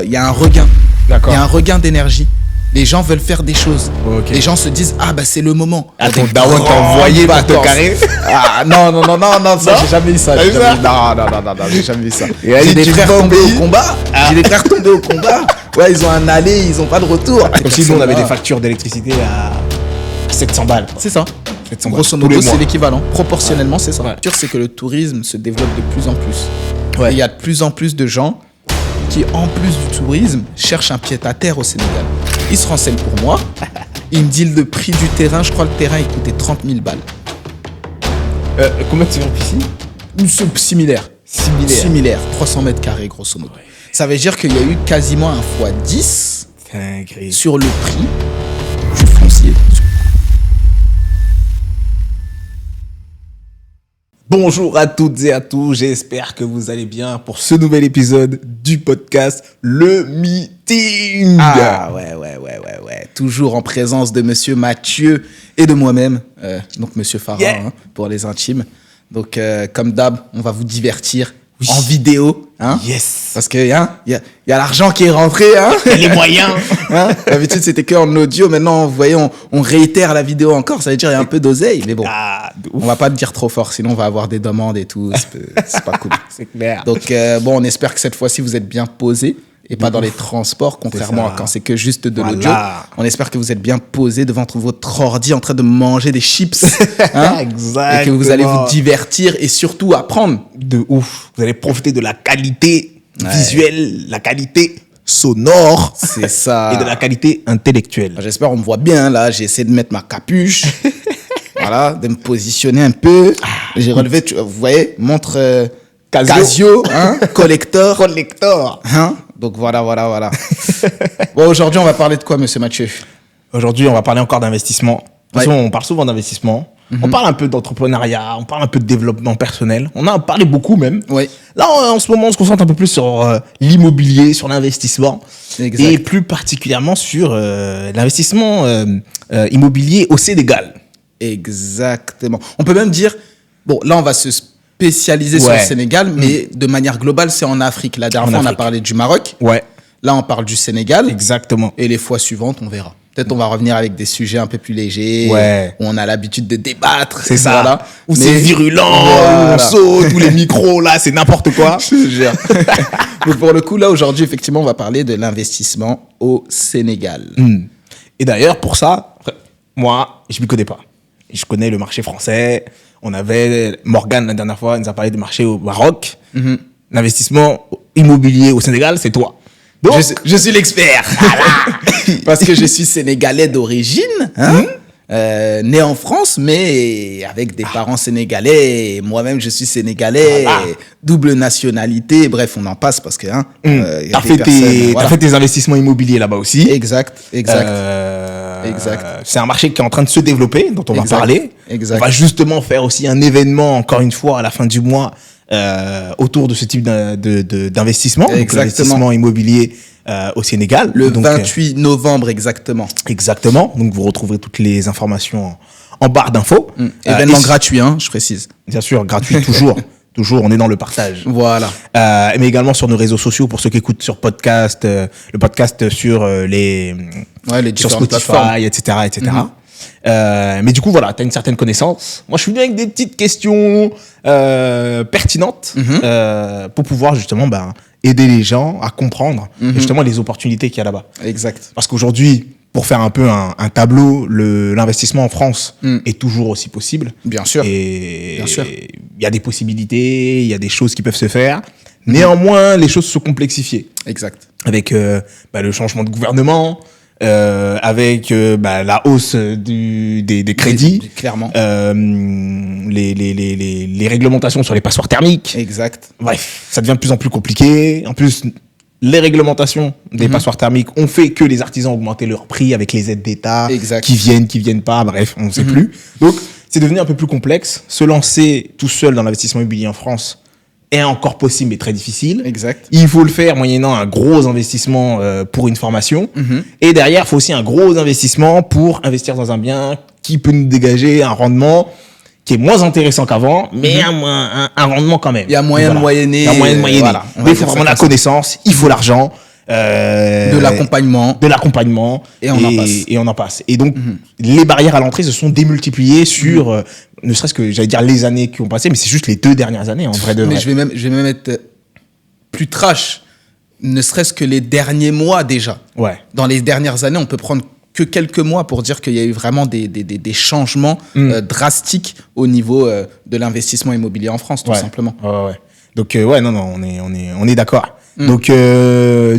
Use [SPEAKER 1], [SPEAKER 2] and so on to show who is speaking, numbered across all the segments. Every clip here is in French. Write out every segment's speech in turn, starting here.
[SPEAKER 1] il y a un regain.
[SPEAKER 2] D'accord.
[SPEAKER 1] Il y a un regain d'énergie. Les gens veulent faire des choses.
[SPEAKER 2] Ok.
[SPEAKER 1] Les gens se disent, ah bah c'est le moment.
[SPEAKER 2] Ah,
[SPEAKER 1] Il y a
[SPEAKER 2] ton
[SPEAKER 1] des
[SPEAKER 2] daron t'a
[SPEAKER 1] grandes
[SPEAKER 2] envoyé pour te
[SPEAKER 1] vacances.
[SPEAKER 2] carrer.
[SPEAKER 1] Ah non, ça j'ai jamais eu ça.
[SPEAKER 2] T'as
[SPEAKER 1] j'ai
[SPEAKER 2] eu
[SPEAKER 1] jamais
[SPEAKER 2] ça
[SPEAKER 1] eu- Non, j'ai jamais vu ça.
[SPEAKER 2] Et allez,
[SPEAKER 1] J'ai des
[SPEAKER 2] tu
[SPEAKER 1] frères
[SPEAKER 2] vas au
[SPEAKER 1] tombés
[SPEAKER 2] pays.
[SPEAKER 1] au combat. J'ai des frères tombés au combat. Ouais, ils ont un aller, ils ont pas de retour.
[SPEAKER 2] Comme si nous, on avait des factures d'électricité à 700 balles.
[SPEAKER 1] C'est ça.
[SPEAKER 2] 700 balles.
[SPEAKER 1] Grosso
[SPEAKER 2] Tous les
[SPEAKER 1] modo,
[SPEAKER 2] mois.
[SPEAKER 1] c'est l'équivalent. Proportionnellement, c'est ça.
[SPEAKER 2] Ouais.
[SPEAKER 1] Le sûr, c'est que le tourisme se développe de plus en plus.
[SPEAKER 2] Ouais.
[SPEAKER 1] Et il y a de plus en plus de gens qui, en plus du tourisme, cherchent un pied-à-terre au Sénégal. Ils se renseignent pour moi. Ils me disent le prix du terrain. Je crois que le terrain, il coûtait 30 000 balles.
[SPEAKER 2] Combien tu viens ici?
[SPEAKER 1] C'est similaire. Similaire. 300 mètres carrés, grosso modo. Ça veut dire qu'il y a eu quasiment un fois 10
[SPEAKER 2] Dinguerie.
[SPEAKER 1] sur le prix du foncier.
[SPEAKER 2] Bonjour à toutes et à tous, j'espère que vous allez bien pour ce nouvel épisode du podcast Le Meeting.
[SPEAKER 1] Ah ouais. Toujours en présence de monsieur Mathieu et de moi-même, donc monsieur Farah,
[SPEAKER 2] Yeah.
[SPEAKER 1] pour les intimes. Donc comme d'hab, on va vous divertir en vidéo. Hein,
[SPEAKER 2] Yes.
[SPEAKER 1] parce que y a l'argent qui est rentré. Hein,
[SPEAKER 2] Les moyens.
[SPEAKER 1] hein. D'habitude, c'était que en audio. Maintenant, vous voyez, on réitère la vidéo encore. Ça veut dire qu'il y a un peu d'oseille. Mais bon,
[SPEAKER 2] Ah, de ouf.
[SPEAKER 1] on va pas le dire trop fort, sinon on va avoir des demandes et tout. C'est pas cool.
[SPEAKER 2] C'est clair.
[SPEAKER 1] Donc, bon, on espère que cette fois-ci, vous êtes bien posés et pas dans les transports, contrairement
[SPEAKER 2] ça.
[SPEAKER 1] à quand c'est que juste de
[SPEAKER 2] Voilà.
[SPEAKER 1] l'audio. On espère que vous êtes bien posés devant votre ordi en train de manger des chips. Hein,
[SPEAKER 2] Exactement.
[SPEAKER 1] et que vous allez vous divertir et surtout apprendre.
[SPEAKER 2] De ouf. Vous allez profiter de la qualité visuelle, la qualité sonore.
[SPEAKER 1] C'est ça.
[SPEAKER 2] Et de la qualité intellectuelle.
[SPEAKER 1] J'espère on me voit bien, là. J'ai essayé de mettre ma capuche. Voilà, de me positionner un peu. J'ai relevé, vous voyez, montre Casio, hein, collector.
[SPEAKER 2] Collector.
[SPEAKER 1] Hein, donc voilà. Bon, aujourd'hui, on va parler de quoi, monsieur Mathieu?
[SPEAKER 2] Aujourd'hui, on va parler encore d'investissement. De toute façon, on parle souvent d'investissement. On parle un peu d'entrepreneuriat, on parle un peu de développement personnel. On en a parlé beaucoup même.
[SPEAKER 1] Oui.
[SPEAKER 2] Là, en ce moment, on se concentre un peu plus sur l'immobilier, sur l'investissement.
[SPEAKER 1] Exact.
[SPEAKER 2] Et plus particulièrement sur l'investissement immobilier au Sénégal.
[SPEAKER 1] Exactement. On peut même dire, bon, là, on va se spécialiser sur le
[SPEAKER 2] Ouais.
[SPEAKER 1] Sénégal, mais de manière globale, c'est en Afrique. La dernière
[SPEAKER 2] En
[SPEAKER 1] fois, on a
[SPEAKER 2] Afrique.
[SPEAKER 1] parlé du Maroc.
[SPEAKER 2] Ouais,
[SPEAKER 1] Là, on parle du Sénégal.
[SPEAKER 2] exactement.
[SPEAKER 1] Et les fois suivantes, on verra. Peut-être on va revenir avec des sujets un peu plus légers,
[SPEAKER 2] Ouais.
[SPEAKER 1] où on a l'habitude de débattre.
[SPEAKER 2] C'est ça.
[SPEAKER 1] Voilà.
[SPEAKER 2] Où
[SPEAKER 1] Mais-
[SPEAKER 2] c'est virulent,
[SPEAKER 1] Voilà.
[SPEAKER 2] où on saute, où les micros, là, c'est n'importe quoi.
[SPEAKER 1] Je te jure. Donc pour le coup, là, aujourd'hui, effectivement, on va parler de l'investissement au Sénégal.
[SPEAKER 2] Et d'ailleurs, pour ça, moi, je m'y connais pas. Je connais le marché français. On avait Morgane la dernière fois, elle nous a parlé du marché au Maroc. L'investissement immobilier au Sénégal, c'est toi. Donc,
[SPEAKER 1] Je suis l'expert. Parce que je suis sénégalais d'origine, hein, né en France, mais avec des parents sénégalais. Et moi-même, je suis sénégalais,
[SPEAKER 2] Voilà.
[SPEAKER 1] double nationalité. Bref, on en passe parce que... Hein, y a
[SPEAKER 2] t'as
[SPEAKER 1] des
[SPEAKER 2] fait,
[SPEAKER 1] personnes, voilà.
[SPEAKER 2] t'as fait tes investissements immobiliers là-bas aussi.
[SPEAKER 1] Exact. Exact.
[SPEAKER 2] C'est un marché qui est en train de se développer, dont on va
[SPEAKER 1] Exact.
[SPEAKER 2] parler.
[SPEAKER 1] Exact.
[SPEAKER 2] On va justement faire aussi un événement, encore une fois, à la fin du mois, autour de ce type d'investissement. Donc,
[SPEAKER 1] Exactement.
[SPEAKER 2] l'investissement immobilier au Sénégal.
[SPEAKER 1] Le
[SPEAKER 2] Donc,
[SPEAKER 1] 28 novembre, exactement.
[SPEAKER 2] exactement. Donc, vous retrouverez toutes les informations en barre d'infos.
[SPEAKER 1] Événement
[SPEAKER 2] Et-
[SPEAKER 1] gratuit, hein, je précise.
[SPEAKER 2] Bien sûr, gratuit, toujours. Toujours, on est dans le partage.
[SPEAKER 1] Voilà.
[SPEAKER 2] Mais également sur nos réseaux sociaux, pour ceux qui écoutent sur podcast, le podcast sur les
[SPEAKER 1] Ouais, les
[SPEAKER 2] sur
[SPEAKER 1] différentes
[SPEAKER 2] Spotify,
[SPEAKER 1] plateformes.
[SPEAKER 2] etc. Mais du coup, voilà, tu as une certaine connaissance. Moi, je suis venu avec des petites questions pertinentes pour pouvoir justement aider les gens à comprendre justement les opportunités qu'il y a là-bas.
[SPEAKER 1] Exact.
[SPEAKER 2] Parce qu'aujourd'hui, pour faire un peu un tableau, l'investissement en France est toujours aussi possible.
[SPEAKER 1] Bien sûr.
[SPEAKER 2] Et
[SPEAKER 1] Bien sûr.
[SPEAKER 2] il y a des possibilités, il y a des choses qui peuvent se faire. Néanmoins, les choses se complexifient
[SPEAKER 1] Exact.
[SPEAKER 2] avec le changement de gouvernement, avec la hausse des crédits,
[SPEAKER 1] Clairement.
[SPEAKER 2] les réglementations sur les passoires thermiques.
[SPEAKER 1] Exact.
[SPEAKER 2] Bref, ça devient de plus en plus compliqué. En plus, les réglementations des passoires thermiques ont fait que les artisans ont augmenté leur prix avec les aides d'État,
[SPEAKER 1] Exact.
[SPEAKER 2] qui viennent pas, bref, on ne sait plus. Donc, c'est devenu un peu plus complexe. Se lancer tout seul dans l'investissement immobilier en France est encore possible, mais très difficile.
[SPEAKER 1] Exact.
[SPEAKER 2] Il faut le faire moyennant un gros investissement pour une formation. Et derrière, il faut aussi un gros investissement pour investir dans un bien qui peut nous dégager un rendement qui est moins intéressant qu'avant, mais un rendement quand même.
[SPEAKER 1] Il y a moyen de moyenner,
[SPEAKER 2] Il y a moyen de moyenner.
[SPEAKER 1] voilà, on va
[SPEAKER 2] Mais il
[SPEAKER 1] dire
[SPEAKER 2] faut
[SPEAKER 1] ça
[SPEAKER 2] vraiment la
[SPEAKER 1] comme ça.
[SPEAKER 2] connaissance, il faut l'argent.
[SPEAKER 1] De l'accompagnement.
[SPEAKER 2] Et on en passe. Et donc, les barrières à l'entrée se sont démultipliées sur, ne serait-ce que, j'allais dire, les années qui ont passé, mais c'est juste les 2 dernières années, en vrai de vrai.
[SPEAKER 1] Mais je vais même être plus trash, ne serait-ce que les derniers mois déjà.
[SPEAKER 2] Ouais.
[SPEAKER 1] Dans les dernières années, on peut prendre que quelques mois pour dire qu'il y a eu vraiment des changements drastiques au niveau de l'investissement immobilier en France, tout simplement.
[SPEAKER 2] Ouais. Donc, on est d'accord. Donc,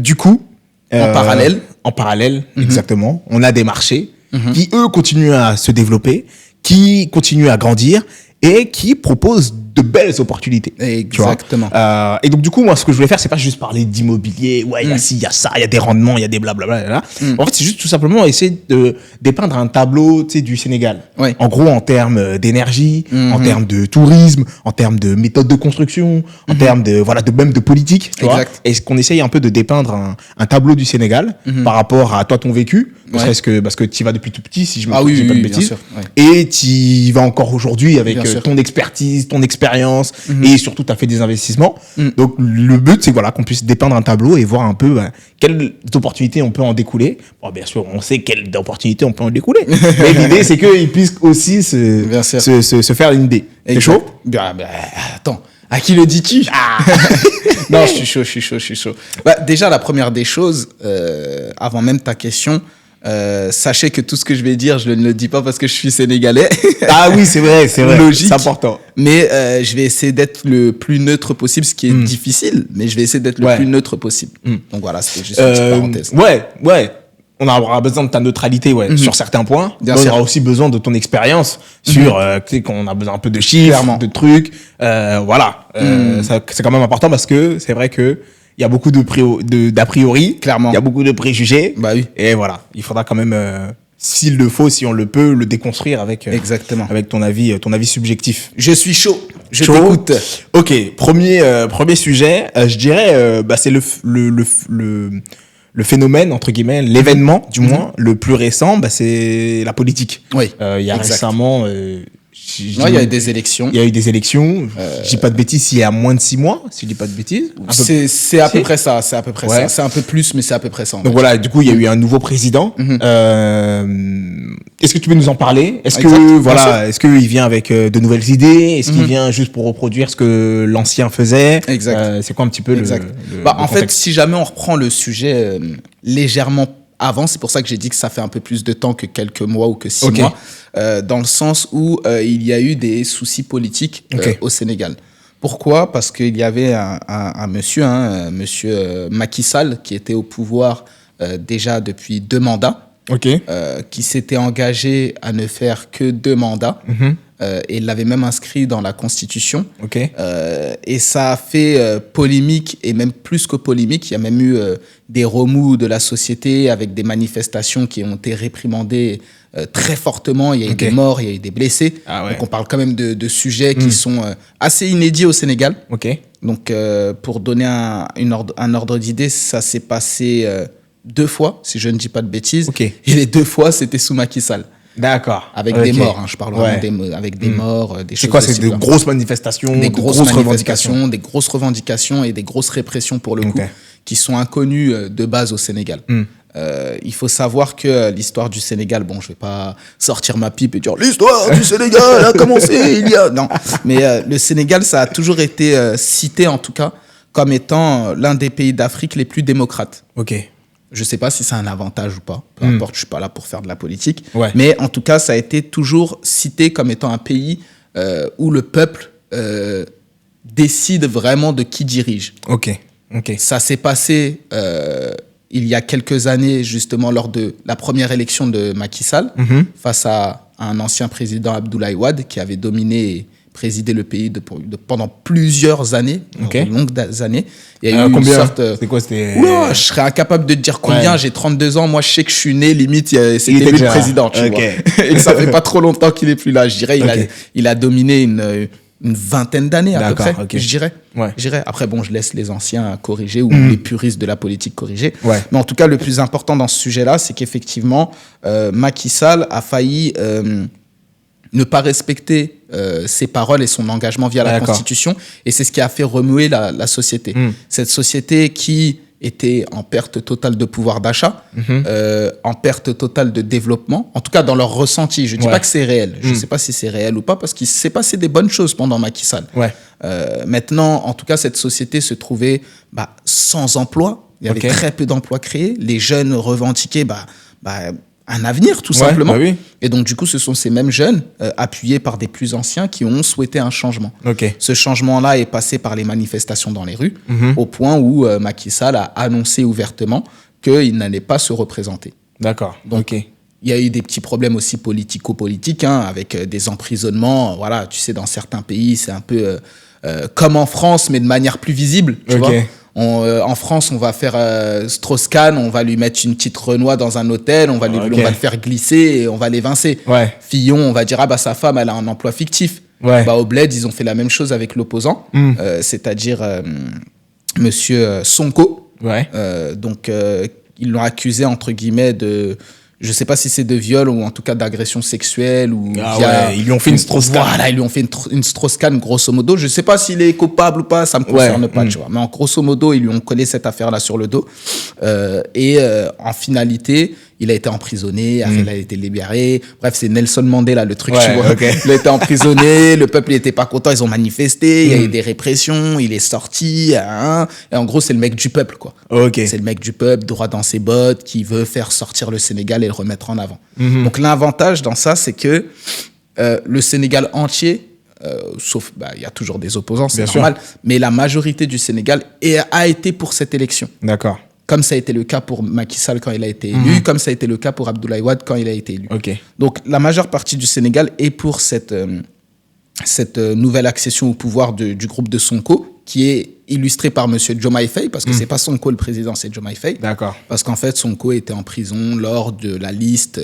[SPEAKER 2] du coup... En parallèle, exactement. On a des marchés qui, eux, continuent à se développer, qui continuent à grandir et qui proposent de belles opportunités.
[SPEAKER 1] Exactement.
[SPEAKER 2] Et donc, du coup, moi, ce que je voulais faire, c'est pas juste parler d'immobilier. Ouais, il y a ci, il y a ça, il y a des rendements, il y a des blablabla. En fait, c'est juste tout simplement essayer de dépeindre un tableau, tu sais, du Sénégal.
[SPEAKER 1] Ouais.
[SPEAKER 2] En gros, en termes d'énergie, en termes de tourisme, en termes de méthode de construction, en termes de, même de politique. Tu vois. Et qu'on essaye un peu de dépeindre un tableau du Sénégal par rapport à toi, ton vécu. Parce que tu y vas depuis tout petit, si je me trompe, j'ai pas de bêtises. Sûr, et tu y vas encore aujourd'hui avec ton expertise, ton expérience, et surtout, tu as fait des investissements. Donc, le but, c'est qu'on puisse dépeindre un tableau et voir un peu quelles opportunités on peut en découler. Bon, bien sûr, on sait quelles opportunités on peut en découler. Mais l'idée, c'est qu'ils puissent aussi se faire une idée. C'est chaud?
[SPEAKER 1] Attends. À qui le dis-tu? Non, je suis chaud. Déjà, la première des choses, avant même ta question, sachez que tout ce que je vais dire, je ne le dis pas parce que je suis sénégalais.
[SPEAKER 2] Ah oui, c'est vrai.
[SPEAKER 1] Logique.
[SPEAKER 2] C'est important.
[SPEAKER 1] Mais je vais essayer d'être le plus neutre possible, ce qui est difficile, mais je vais essayer d'être le plus neutre possible. Donc voilà, c'était juste une petite parenthèse.
[SPEAKER 2] Ouais. On aura besoin de ta neutralité, sur certains points. On aura aussi besoin de ton expérience sur, tu sais, qu'on a besoin un peu de chiffres, de trucs. C'est quand même important parce que c'est vrai que il y a beaucoup d'a priori.
[SPEAKER 1] Clairement.
[SPEAKER 2] Il y a beaucoup de préjugés.
[SPEAKER 1] Bah oui.
[SPEAKER 2] Et voilà. Il faudra quand même, s'il le faut, si on le peut, le déconstruire avec ton avis subjectif.
[SPEAKER 1] Je suis chaud. Je t'écoute.
[SPEAKER 2] Ok. Premier sujet, je dirais, c'est le phénomène, entre guillemets, l'événement, du moins, le plus récent, c'est la politique.
[SPEAKER 1] Oui.
[SPEAKER 2] Il y a récemment,
[SPEAKER 1] il y a eu des élections.
[SPEAKER 2] Il y a eu des élections. Je dis pas de bêtises, il y a moins de 6 mois, si je dis pas de bêtises.
[SPEAKER 1] C'est à peu près ça. C'est un peu plus, mais c'est à peu près ça.
[SPEAKER 2] Donc voilà, du coup, il y a eu un nouveau président. Est-ce que tu peux nous en parler? Est-ce qu'il vient avec de nouvelles idées? Est-ce qu'il vient juste pour reproduire ce que l'ancien faisait?
[SPEAKER 1] Exact.
[SPEAKER 2] C'est quoi un petit peu le
[SPEAKER 1] en fait, si jamais on reprend le sujet légèrement avant, c'est pour ça que j'ai dit que ça fait un peu plus de temps que quelques mois ou que 6 mois, dans le sens où il y a eu des soucis politiques au Sénégal. Pourquoi? Parce qu'il y avait un monsieur, monsieur Macky Sall, qui était au pouvoir déjà depuis 2 mandats, qui s'était engagé à ne faire que 2 mandats. Et il l'avait même inscrit dans la Constitution. Et ça a fait polémique, et même plus que polémique, il y a même eu des remous de la société avec des manifestations qui ont été réprimandées très fortement. Il y a eu des morts, il y a eu des blessés. Donc on parle quand même de sujets qui sont assez inédits au Sénégal. Donc pour donner un ordre d'idée, ça s'est passé 2 fois, si je ne dis pas de bêtises. Et les 2 fois, c'était sous Macky Sall.
[SPEAKER 2] D'accord.
[SPEAKER 1] Avec des morts, je parle vraiment avec des morts, des choses.
[SPEAKER 2] C'est quoi? C'est de grosses manifestations,
[SPEAKER 1] des grosses revendications, des grosses revendications et des grosses répressions pour le coup, qui sont inconnues de base au Sénégal. Il faut savoir que l'histoire du Sénégal, bon, je vais pas sortir ma pipe et dire l'histoire du Sénégal a commencé il y a... Non, mais le Sénégal, ça a toujours été cité en tout cas comme étant l'un des pays d'Afrique les plus démocrates. Je ne sais pas si c'est un avantage ou pas. Peu importe, je ne suis pas là pour faire de la politique. Mais en tout cas, ça a été toujours cité comme étant un pays où le peuple décide vraiment de qui dirige. Ça s'est passé il y a quelques années, justement, lors de la première élection de Macky Sall, face à un ancien président, Abdoulaye Wade, qui avait dominé... présidé le pays pendant plusieurs années, de longues années. Il y a eu
[SPEAKER 2] combien?
[SPEAKER 1] Une sorte...
[SPEAKER 2] C'est quoi? C'était...
[SPEAKER 1] Oula, je serais incapable de te dire combien. J'ai 32 ans. Moi, je sais que je suis né, limite, c'était lui le président, tu vois. Et que ça fait pas trop longtemps qu'il est plus là. Je dirais, il a dominé une vingtaine d'années à peu près, je dirais. Après, bon, je laisse les anciens corriger ou les puristes de la politique corriger. Mais en tout cas, le plus important dans ce sujet-là, c'est qu'effectivement, Macky Sall a failli... ne pas respecter ses paroles et son engagement via la Constitution. Et c'est ce qui a fait remuer la société. Cette société qui étaient en perte totale de pouvoir d'achat, en perte totale de développement, en tout cas dans leur ressenti. Je ne dis pas que c'est réel, je ne sais pas si c'est réel ou pas, parce qu'il s'est passé des bonnes choses pendant Macky Sall. Maintenant, en tout cas, cette société se trouvait sans emploi, il y avait très peu d'emplois créés, les jeunes revendiquaient un avenir, tout simplement. Et donc, du coup, ce sont ces mêmes jeunes, appuyés par des plus anciens, qui ont souhaité un changement. Ce changement-là est passé par les manifestations dans les rues, au point où Macky Sall a annoncé ouvertement qu'il n'allait pas se représenter.
[SPEAKER 2] D'accord.
[SPEAKER 1] Donc, il y a eu des petits problèmes aussi politico-politiques, avec des emprisonnements. Voilà, tu sais, dans certains pays, c'est un peu comme en France, mais de manière plus visible, tu vois. En France, on va faire Strauss-Kahn, on va lui mettre une petite Renoir dans un hôtel, on va le faire glisser et on va l'évincer. Fillon, on va dire, sa femme, elle a un emploi fictif. Au Bled, ils ont fait la même chose avec l'opposant, c'est-à-dire monsieur Sonko. Donc, ils l'ont accusé, entre guillemets, de... Je sais pas si c'est de viol ou en tout cas d'agression sexuelle ou
[SPEAKER 2] ils lui ont fait une Strauss-Kahn.
[SPEAKER 1] Voilà, ils lui ont fait une Strauss-Kahn grosso modo. Je sais pas s'il est coupable ou pas, ça me concerne pas, tu vois. Mais en grosso modo, ils lui ont collé cette affaire-là sur le dos. En finalité, il a été emprisonné, il a été libéré. Bref, c'est Nelson Mandela, le truc, tu vois. Il a été emprisonné, le peuple n'était pas content, ils ont manifesté, il y a eu des répressions, il est sorti. Et en gros, c'est le mec du peuple, quoi. C'est le mec du peuple, droit dans ses bottes, qui veut faire sortir le Sénégal et le remettre en avant. Donc, l'avantage dans ça, c'est que le Sénégal entier, sauf, il y a toujours des opposants, c'est normal, mais la majorité du Sénégal a été pour cette élection.
[SPEAKER 2] D'accord.
[SPEAKER 1] Comme ça a été le cas pour Macky Sall quand il a été élu, comme ça a été le cas pour Abdoulaye Wade quand il a été élu. Donc, la majeure partie du Sénégal est pour cette nouvelle accession au pouvoir du groupe de Sonko, qui est illustré par M. Diomaye Faye, parce que c'est pas Sonko le président, c'est Diomaye Faye. Parce qu'en fait, Sonko était en prison lors de la liste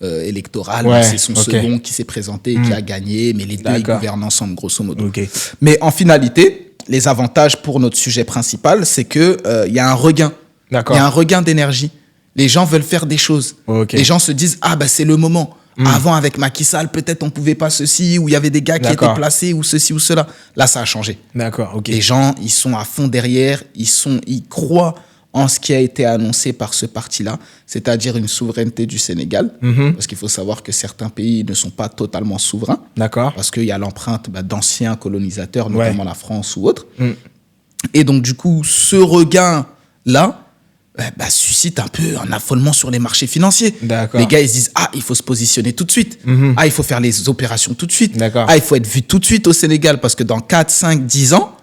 [SPEAKER 1] électorale. C'est son second qui s'est présenté et qui a gagné, mais les deux, ils gouvernent ensemble, grosso modo. Mais en finalité, les avantages pour notre sujet principal, c'est qu'il y a un regain. Il y a un regain d'énergie. Les gens veulent faire des choses. Les gens se disent, c'est le moment. Avant, avec Macky Sall, peut-être on pouvait pas ceci, ou il y avait des gars qui étaient placés, ou ceci ou cela. Là, ça a changé. Les gens, ils sont à fond derrière, ils croient en ce qui a été annoncé par ce parti-là, c'est-à-dire une souveraineté du Sénégal. Parce qu'il faut savoir que certains pays ne sont pas totalement souverains. Parce qu'il y a l'empreinte d'anciens colonisateurs, notamment la France ou autres. Et donc, du coup, ce regain-là, suscite un peu un affolement sur les marchés financiers. Les gars, ils se disent, il faut se positionner tout de suite. Il faut faire les opérations tout de suite. Il faut être vu tout de suite au Sénégal parce que dans 4, 5, 10 ans,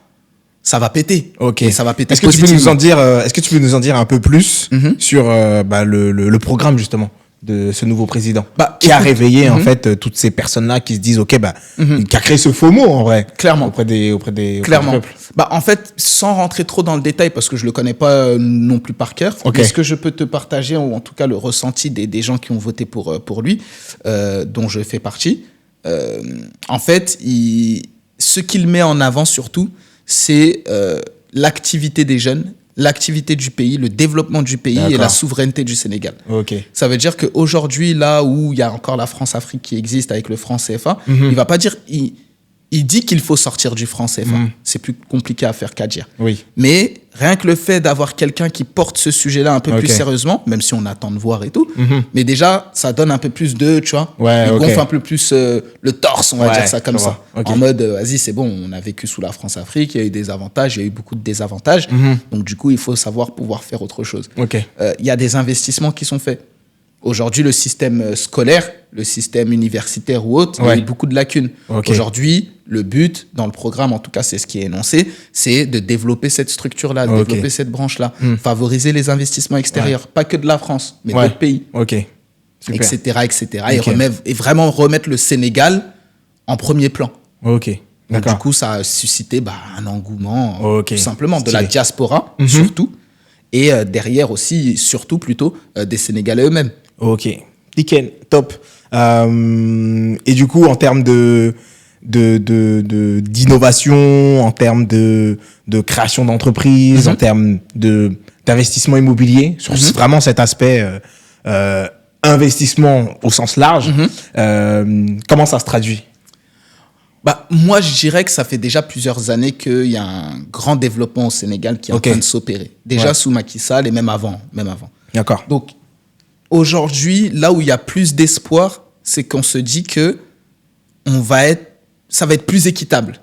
[SPEAKER 1] ça va péter. Et ça va péter.
[SPEAKER 2] Est-ce que tu peux nous en dire un peu plus sur le programme, justement, de ce nouveau président qui a réveillé en fait toutes ces personnes-là qui se disent qui a créé ce faux mot en vrai auprès du peuple.
[SPEAKER 1] En fait, sans rentrer trop dans le détail parce que je le connais pas non plus par cœur, mais ce que je peux te partager, ou en tout cas le ressenti des gens qui ont voté pour lui, dont je fais partie, en fait, ce qu'il met en avant surtout, c'est l'activité des jeunes, l'activité du pays, le développement du pays et la souveraineté du Sénégal. Ça veut dire qu'aujourd'hui, là où il y a encore la France-Afrique qui existe avec le franc CFA, il va pas dire... Il dit qu'il faut sortir du franc CFA. C'est plus compliqué à faire qu'à dire. Mais rien que le fait d'avoir quelqu'un qui porte ce sujet-là un peu plus sérieusement, même si on attend de voir et tout, mais déjà, ça donne un peu plus de, tu vois, il gonfle un peu plus le torse, on va dire ça comme ça. En mode, vas-y, c'est bon, on a vécu sous la France-Afrique, il y a eu des avantages, il y a eu beaucoup de désavantages. Donc, du coup, il faut savoir pouvoir faire autre chose. Il y a des investissements qui sont faits. Aujourd'hui, le système scolaire, le système universitaire ou autre, il y a eu beaucoup de lacunes. Aujourd'hui, le but, dans le programme, en tout cas, c'est ce qui est énoncé, c'est de développer cette structure-là, de développer cette branche-là, favoriser les investissements extérieurs, pas que de la France, mais d'autres pays, etc., etc. Et vraiment remettre le Sénégal en premier plan. Donc, du coup, ça a suscité un engouement, tout simplement, de la diaspora, surtout, et derrière aussi, surtout plutôt, des Sénégalais eux-mêmes.
[SPEAKER 2] Nickel, top. Et du coup, en termes d'innovation, en termes de création d'entreprise, en termes d'investissement immobilier, sur vraiment cet aspect investissement au sens large, comment ça se traduit?
[SPEAKER 1] Bah, moi, je dirais que ça fait déjà plusieurs années qu'il y a un grand développement au Sénégal qui est en train de s'opérer. Déjà sous Macky Sall et même avant.
[SPEAKER 2] D'accord.
[SPEAKER 1] Donc, aujourd'hui, là où il y a plus d'espoir, c'est qu'on se dit que ça va être plus équitable.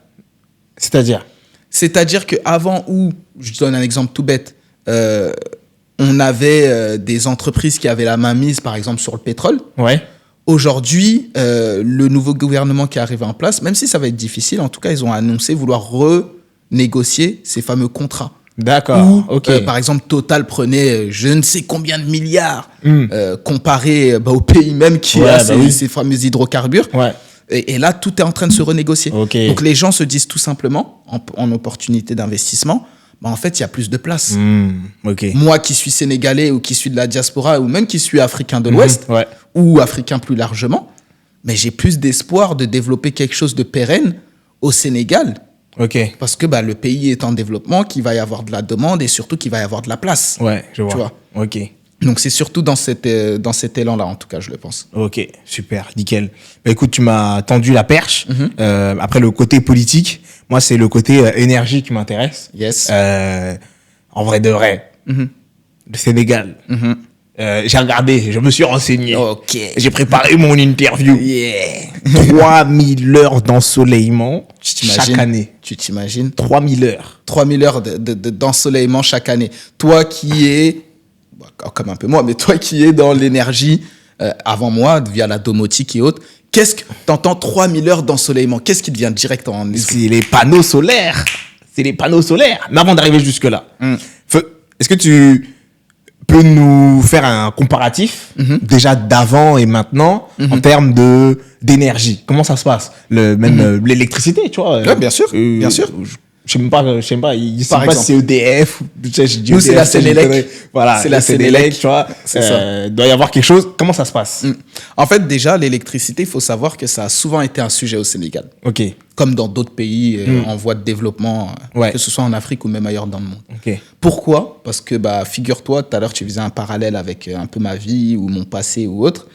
[SPEAKER 1] C'est-à-dire qu'avant, où, je donne un exemple tout bête, on avait des entreprises qui avaient la main mise, par exemple, sur le pétrole.
[SPEAKER 2] Ouais.
[SPEAKER 1] Aujourd'hui, le nouveau gouvernement qui est arrivé en place, même si ça va être difficile, en tout cas, ils ont annoncé vouloir renégocier ces fameux contrats.
[SPEAKER 2] D'accord. Ok.
[SPEAKER 1] Par exemple, Total prenait je ne sais combien de milliards comparé au pays même qui a ces fameux hydrocarbures.
[SPEAKER 2] Ouais.
[SPEAKER 1] Et là, tout est en train de se renégocier.
[SPEAKER 2] Okay.
[SPEAKER 1] Donc, les gens se disent tout simplement, en opportunité d'investissement, en fait, il y a plus de place.
[SPEAKER 2] Okay.
[SPEAKER 1] Moi qui suis sénégalais ou qui suis de la diaspora ou même qui suis africain de l'Ouest ou africain plus largement, mais j'ai plus d'espoir de développer quelque chose de pérenne au Sénégal.
[SPEAKER 2] Okay.
[SPEAKER 1] Parce que le pays est en développement, qu'il va y avoir de la demande et surtout qu'il va y avoir de la place.
[SPEAKER 2] Ouais, je vois.
[SPEAKER 1] Tu vois.
[SPEAKER 2] Ok.
[SPEAKER 1] Donc, c'est surtout dans cet élan-là, en tout cas, je le pense.
[SPEAKER 2] Ok, super, nickel. Bah, écoute, tu m'as tendu la perche. Après, le côté politique, moi, c'est le côté énergie qui m'intéresse.
[SPEAKER 1] Yes.
[SPEAKER 2] En vrai de vrai, le Sénégal. J'ai regardé, je me suis renseigné.
[SPEAKER 1] Ok.
[SPEAKER 2] J'ai préparé mon interview.
[SPEAKER 1] Yeah.
[SPEAKER 2] 3000 heures d'ensoleillement chaque année.
[SPEAKER 1] Tu t'imagines
[SPEAKER 2] 3000 heures.
[SPEAKER 1] 3000 heures d'ensoleillement chaque année. Toi qui es... comme un peu moi, mais toi qui es dans l'énergie avant moi, via la domotique et autres, qu'est-ce que t'entends 3000 heures d'ensoleillement? Qu'est-ce qui te vient direct en esprit?
[SPEAKER 2] C'est les panneaux solaires. Mais avant d'arriver jusque-là, est-ce que tu peux nous faire un comparatif déjà d'avant et maintenant en termes d'énergie? Comment ça se passe? L'électricité, tu vois.
[SPEAKER 1] Ouais, bien sûr, bien sûr.
[SPEAKER 2] Je sais même pas, je sais pas si c'est EDF,
[SPEAKER 1] ou c'est la Sénélec.
[SPEAKER 2] Voilà,
[SPEAKER 1] c'est la Sénélec,
[SPEAKER 2] tu vois. Doit y avoir quelque chose. Comment ça se passe?
[SPEAKER 1] En fait, déjà, l'électricité, il faut savoir que ça a souvent été un sujet au Sénégal.
[SPEAKER 2] Ok.
[SPEAKER 1] Comme dans d'autres pays en voie de développement, que ce soit en Afrique ou même ailleurs dans le monde.
[SPEAKER 2] Okay.
[SPEAKER 1] Pourquoi? Parce que, figure-toi, tout à l'heure, tu faisais un parallèle avec un peu ma vie ou mon passé ou autre.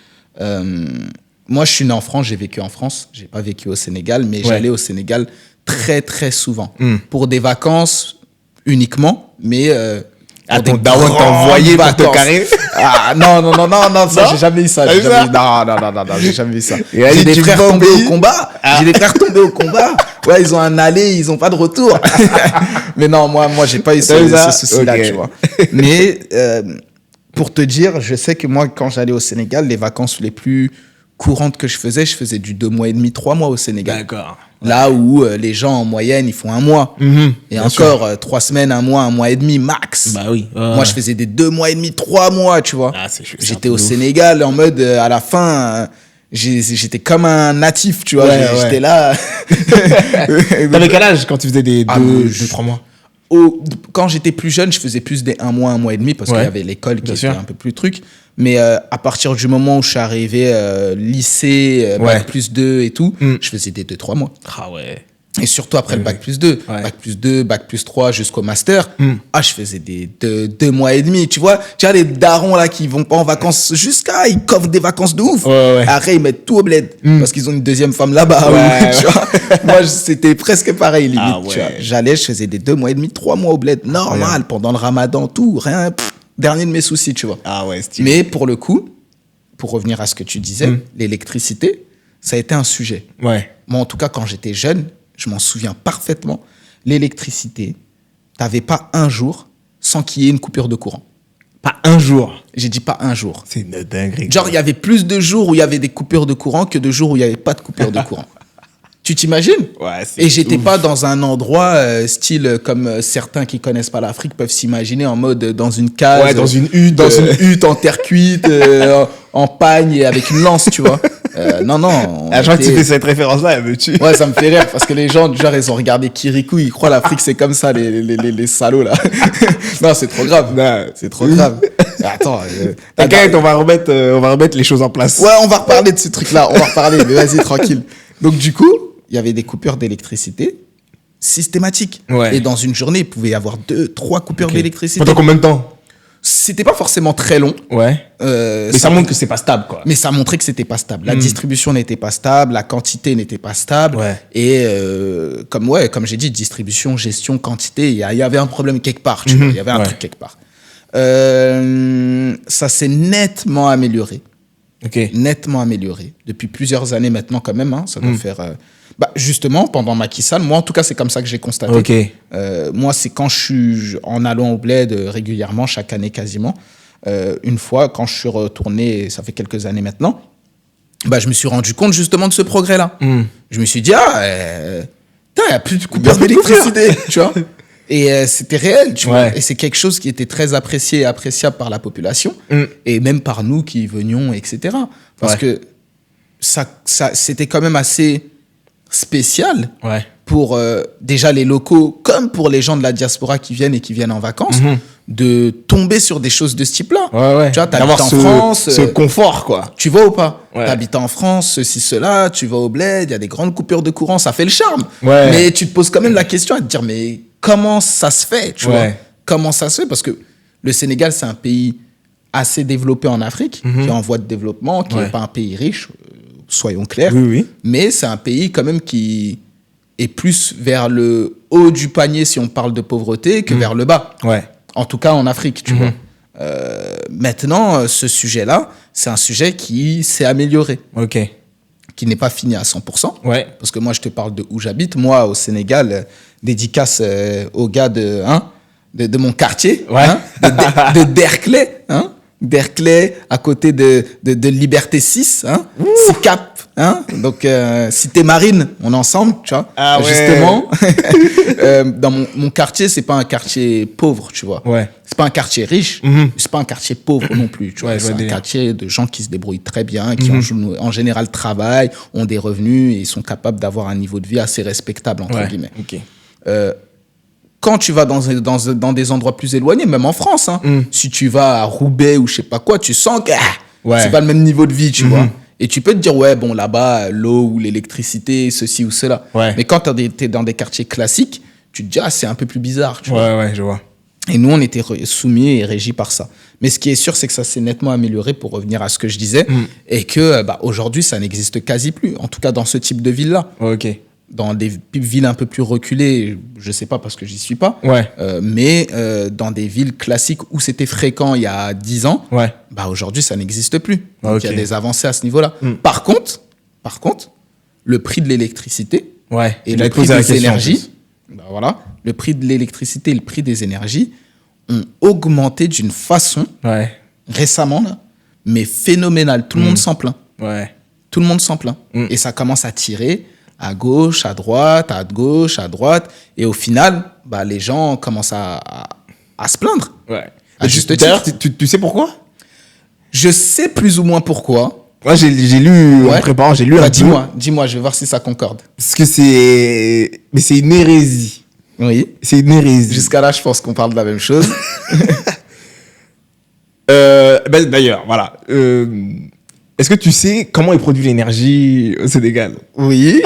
[SPEAKER 1] Moi, je suis né en France, j'ai vécu en France. J'ai pas vécu au Sénégal, mais j'allais au Sénégal très, très souvent. Pour des vacances uniquement, mais...
[SPEAKER 2] ton daron t'a envoyé pour te carrer?
[SPEAKER 1] Ah, non, ça, j'ai jamais eu ça. J'ai jamais eu ça. J'ai des frères tombés au combat. Ouais, ils ont un aller, ils ont pas de retour. Mais non, moi, j'ai pas eu ce souci-là, tu vois. Mais, pour te dire, je sais que moi, quand j'allais au Sénégal, les vacances les plus courantes que je faisais du 2 mois et demi, 3 mois au Sénégal.
[SPEAKER 2] D'accord.
[SPEAKER 1] Là où les gens, en moyenne, ils font 1 mois. Et encore, 3 semaines, 1 mois et demi, max.
[SPEAKER 2] Bah oui.
[SPEAKER 1] Moi, je faisais des 2 mois et demi, 3 mois, tu vois.
[SPEAKER 2] Ah,
[SPEAKER 1] j'étais au Sénégal en mode, à la fin, j'étais comme un natif, tu vois. J'étais là.
[SPEAKER 2] T'avais quel âge quand tu faisais des 2-3 mois?
[SPEAKER 1] Quand j'étais plus jeune, je faisais plus des 1 mois et demi parce qu'il y avait l'école qui était un peu plus truc. Mais à partir du moment où je suis arrivé lycée, bac plus 2 et tout, je faisais des 2-3 mois.
[SPEAKER 2] Ah ouais.
[SPEAKER 1] Et surtout après le bac plus 2. Bac plus 2, bac plus 3 jusqu'au master. Je faisais des 2 mois et demi. Tu vois les darons là qui vont pas en vacances ils coffrent des vacances de ouf. Après, ils mettent tout au bled parce qu'ils ont une deuxième femme là-bas. Tu vois moi, c'était presque pareil limite. Tu vois j'allais, je faisais des 2 mois et demi, 3 mois au bled. Normal, pendant le ramadan, tout, rien. Dernier de mes soucis, tu vois.
[SPEAKER 2] Ah ouais, stylé.
[SPEAKER 1] Mais pour le coup, pour revenir à ce que tu disais, l'électricité, ça a été un sujet.
[SPEAKER 2] Ouais.
[SPEAKER 1] Moi, en tout cas, quand j'étais jeune, je m'en souviens parfaitement, l'électricité, t'avais pas un jour sans qu'il y ait une coupure de courant.
[SPEAKER 2] Pas un jour?
[SPEAKER 1] J'ai dit pas un jour.
[SPEAKER 2] C'est une dinguerie.
[SPEAKER 1] Genre, il y avait plus de jours où il y avait des coupures de courant que de jours où il y avait pas de coupure de courant. Tu t'imagines?
[SPEAKER 2] Ouais,
[SPEAKER 1] et j'étais pas dans un endroit style comme certains qui connaissent pas l'Afrique peuvent s'imaginer en mode dans une case,
[SPEAKER 2] dans une hutte,
[SPEAKER 1] en terre cuite, en pagne et avec une lance, tu vois. Non.
[SPEAKER 2] Je crois que tu fais cette référence-là, elle me tue.
[SPEAKER 1] Ouais, ça me fait rire parce que les gens, genre, ils ont regardé Kirikou, ils croient l'Afrique c'est comme ça, les salauds là. Non, c'est trop grave.
[SPEAKER 2] Non.
[SPEAKER 1] C'est trop grave. Attends.
[SPEAKER 2] T'inquiète, on va remettre les choses en place.
[SPEAKER 1] Ouais, on va reparler de ce truc-là. On va reparler, mais vas-y, tranquille. Donc, du coup, il y avait des coupures d'électricité systématiques.
[SPEAKER 2] Ouais.
[SPEAKER 1] Et dans une journée, il pouvait y avoir 2-3 coupures d'électricité.
[SPEAKER 2] Pendant combien de temps?
[SPEAKER 1] C'était pas forcément très long.
[SPEAKER 2] Ouais. Mais ça montre que c'est pas stable, quoi.
[SPEAKER 1] Mais ça montrait que c'était pas stable. La distribution n'était pas stable, la quantité n'était pas stable.
[SPEAKER 2] Ouais.
[SPEAKER 1] Et comme j'ai dit, distribution, gestion, quantité, il y avait un problème quelque part. Tu vois, il y avait un truc quelque part. Ça s'est nettement amélioré.
[SPEAKER 2] Ok.
[SPEAKER 1] Nettement amélioré. Depuis plusieurs années maintenant, quand même. Hein, ça doit faire. Justement, pendant Macky Sall, moi en tout cas, c'est comme ça que j'ai constaté.
[SPEAKER 2] Ok.
[SPEAKER 1] Moi, c'est quand je suis en allant au bled régulièrement, chaque année quasiment. Une fois, quand je suis retourné, ça fait quelques années maintenant, je me suis rendu compte justement de ce progrès-là. Je me suis dit, il n'y a plus de coupure d'électricité, tu vois. Et c'était réel, tu vois. Et c'est quelque chose qui était très apprécié et appréciable par la population, et même par nous qui venions, etc. Parce que ça, c'était quand même assez spécial pour déjà les locaux, comme pour les gens de la diaspora qui viennent en vacances, de tomber sur des choses de ce type-là. Tu vois, t'habites en France.
[SPEAKER 2] Ce confort, quoi.
[SPEAKER 1] Tu vas ou pas? T'habites en France, ceci, cela, tu vas au bled, il y a des grandes coupures de courant, ça fait le charme. Mais tu te poses quand même la question à te dire, mais comment ça se fait, tu vois? Comment ça se fait? Parce que le Sénégal, c'est un pays assez développé en Afrique, qui est en voie de développement, qui n'est pas un pays riche, soyons clairs. Mais c'est un pays quand même qui est plus vers le haut du panier si on parle de pauvreté que vers le bas. En tout cas en Afrique, tu vois. Maintenant, ce sujet-là, c'est un sujet qui s'est amélioré. Qui n'est pas fini à 100%. Parce que moi, je te parle de où j'habite. Moi, au Sénégal, dédicace aux gars de mon quartier, de Derklé, Derklé, à côté de Liberté 6, SICAP, donc Cité Marine, on est ensemble, tu vois. Justement, dans mon quartier, c'est pas un quartier pauvre, tu vois. C'est pas un quartier riche, c'est pas un quartier pauvre non plus, tu vois. C'est un quartier de gens qui se débrouillent très bien, qui en général travaillent, ont des revenus et sont capables d'avoir un niveau de vie assez respectable, entre guillemets. Quand tu vas dans des endroits plus éloignés, même en France, si tu vas à Roubaix ou je sais pas quoi, tu sens que c'est pas le même niveau de vie, tu vois. Et tu peux te dire, là-bas, l'eau ou l'électricité, ceci ou cela. Mais quand tu es dans des quartiers classiques, tu te dis, c'est un peu plus bizarre, tu vois.
[SPEAKER 2] Je vois.
[SPEAKER 1] Et nous, on était soumis et régis par ça. Mais ce qui est sûr, c'est que ça s'est nettement amélioré, pour revenir à ce que je disais, et que aujourd'hui, ça n'existe quasi plus, en tout cas dans ce type de ville-là. Dans des villes un peu plus reculées, je sais pas parce que j'y suis pas, mais dans des villes classiques où c'était fréquent il y a 10 ans, aujourd'hui ça n'existe plus. Donc il y a des avancées à ce niveau-là. Par contre, le prix de l'électricité et le prix des énergies, le prix de l'électricité et le prix des énergies ont augmenté d'une façon récemment là, mais phénoménale. Tout le monde s'en plaint. Tout le monde s'en plaint. Et ça commence à tirer à gauche, à droite, à gauche, à droite. Et au final, les gens commencent à se plaindre. À juste titre.
[SPEAKER 2] D'ailleurs, tu sais pourquoi?
[SPEAKER 1] Je sais plus ou moins pourquoi.
[SPEAKER 2] Moi, j'ai lu, en préparant, j'ai lu un peu.
[SPEAKER 1] Dis-moi, je vais voir si ça concorde.
[SPEAKER 2] Parce que c'est une hérésie.
[SPEAKER 1] Oui.
[SPEAKER 2] C'est une hérésie.
[SPEAKER 1] Jusqu'à là, je pense qu'on parle de la même chose.
[SPEAKER 2] D'ailleurs, voilà. Est-ce que tu sais comment ils produisent l'énergie au Sénégal?
[SPEAKER 1] Oui.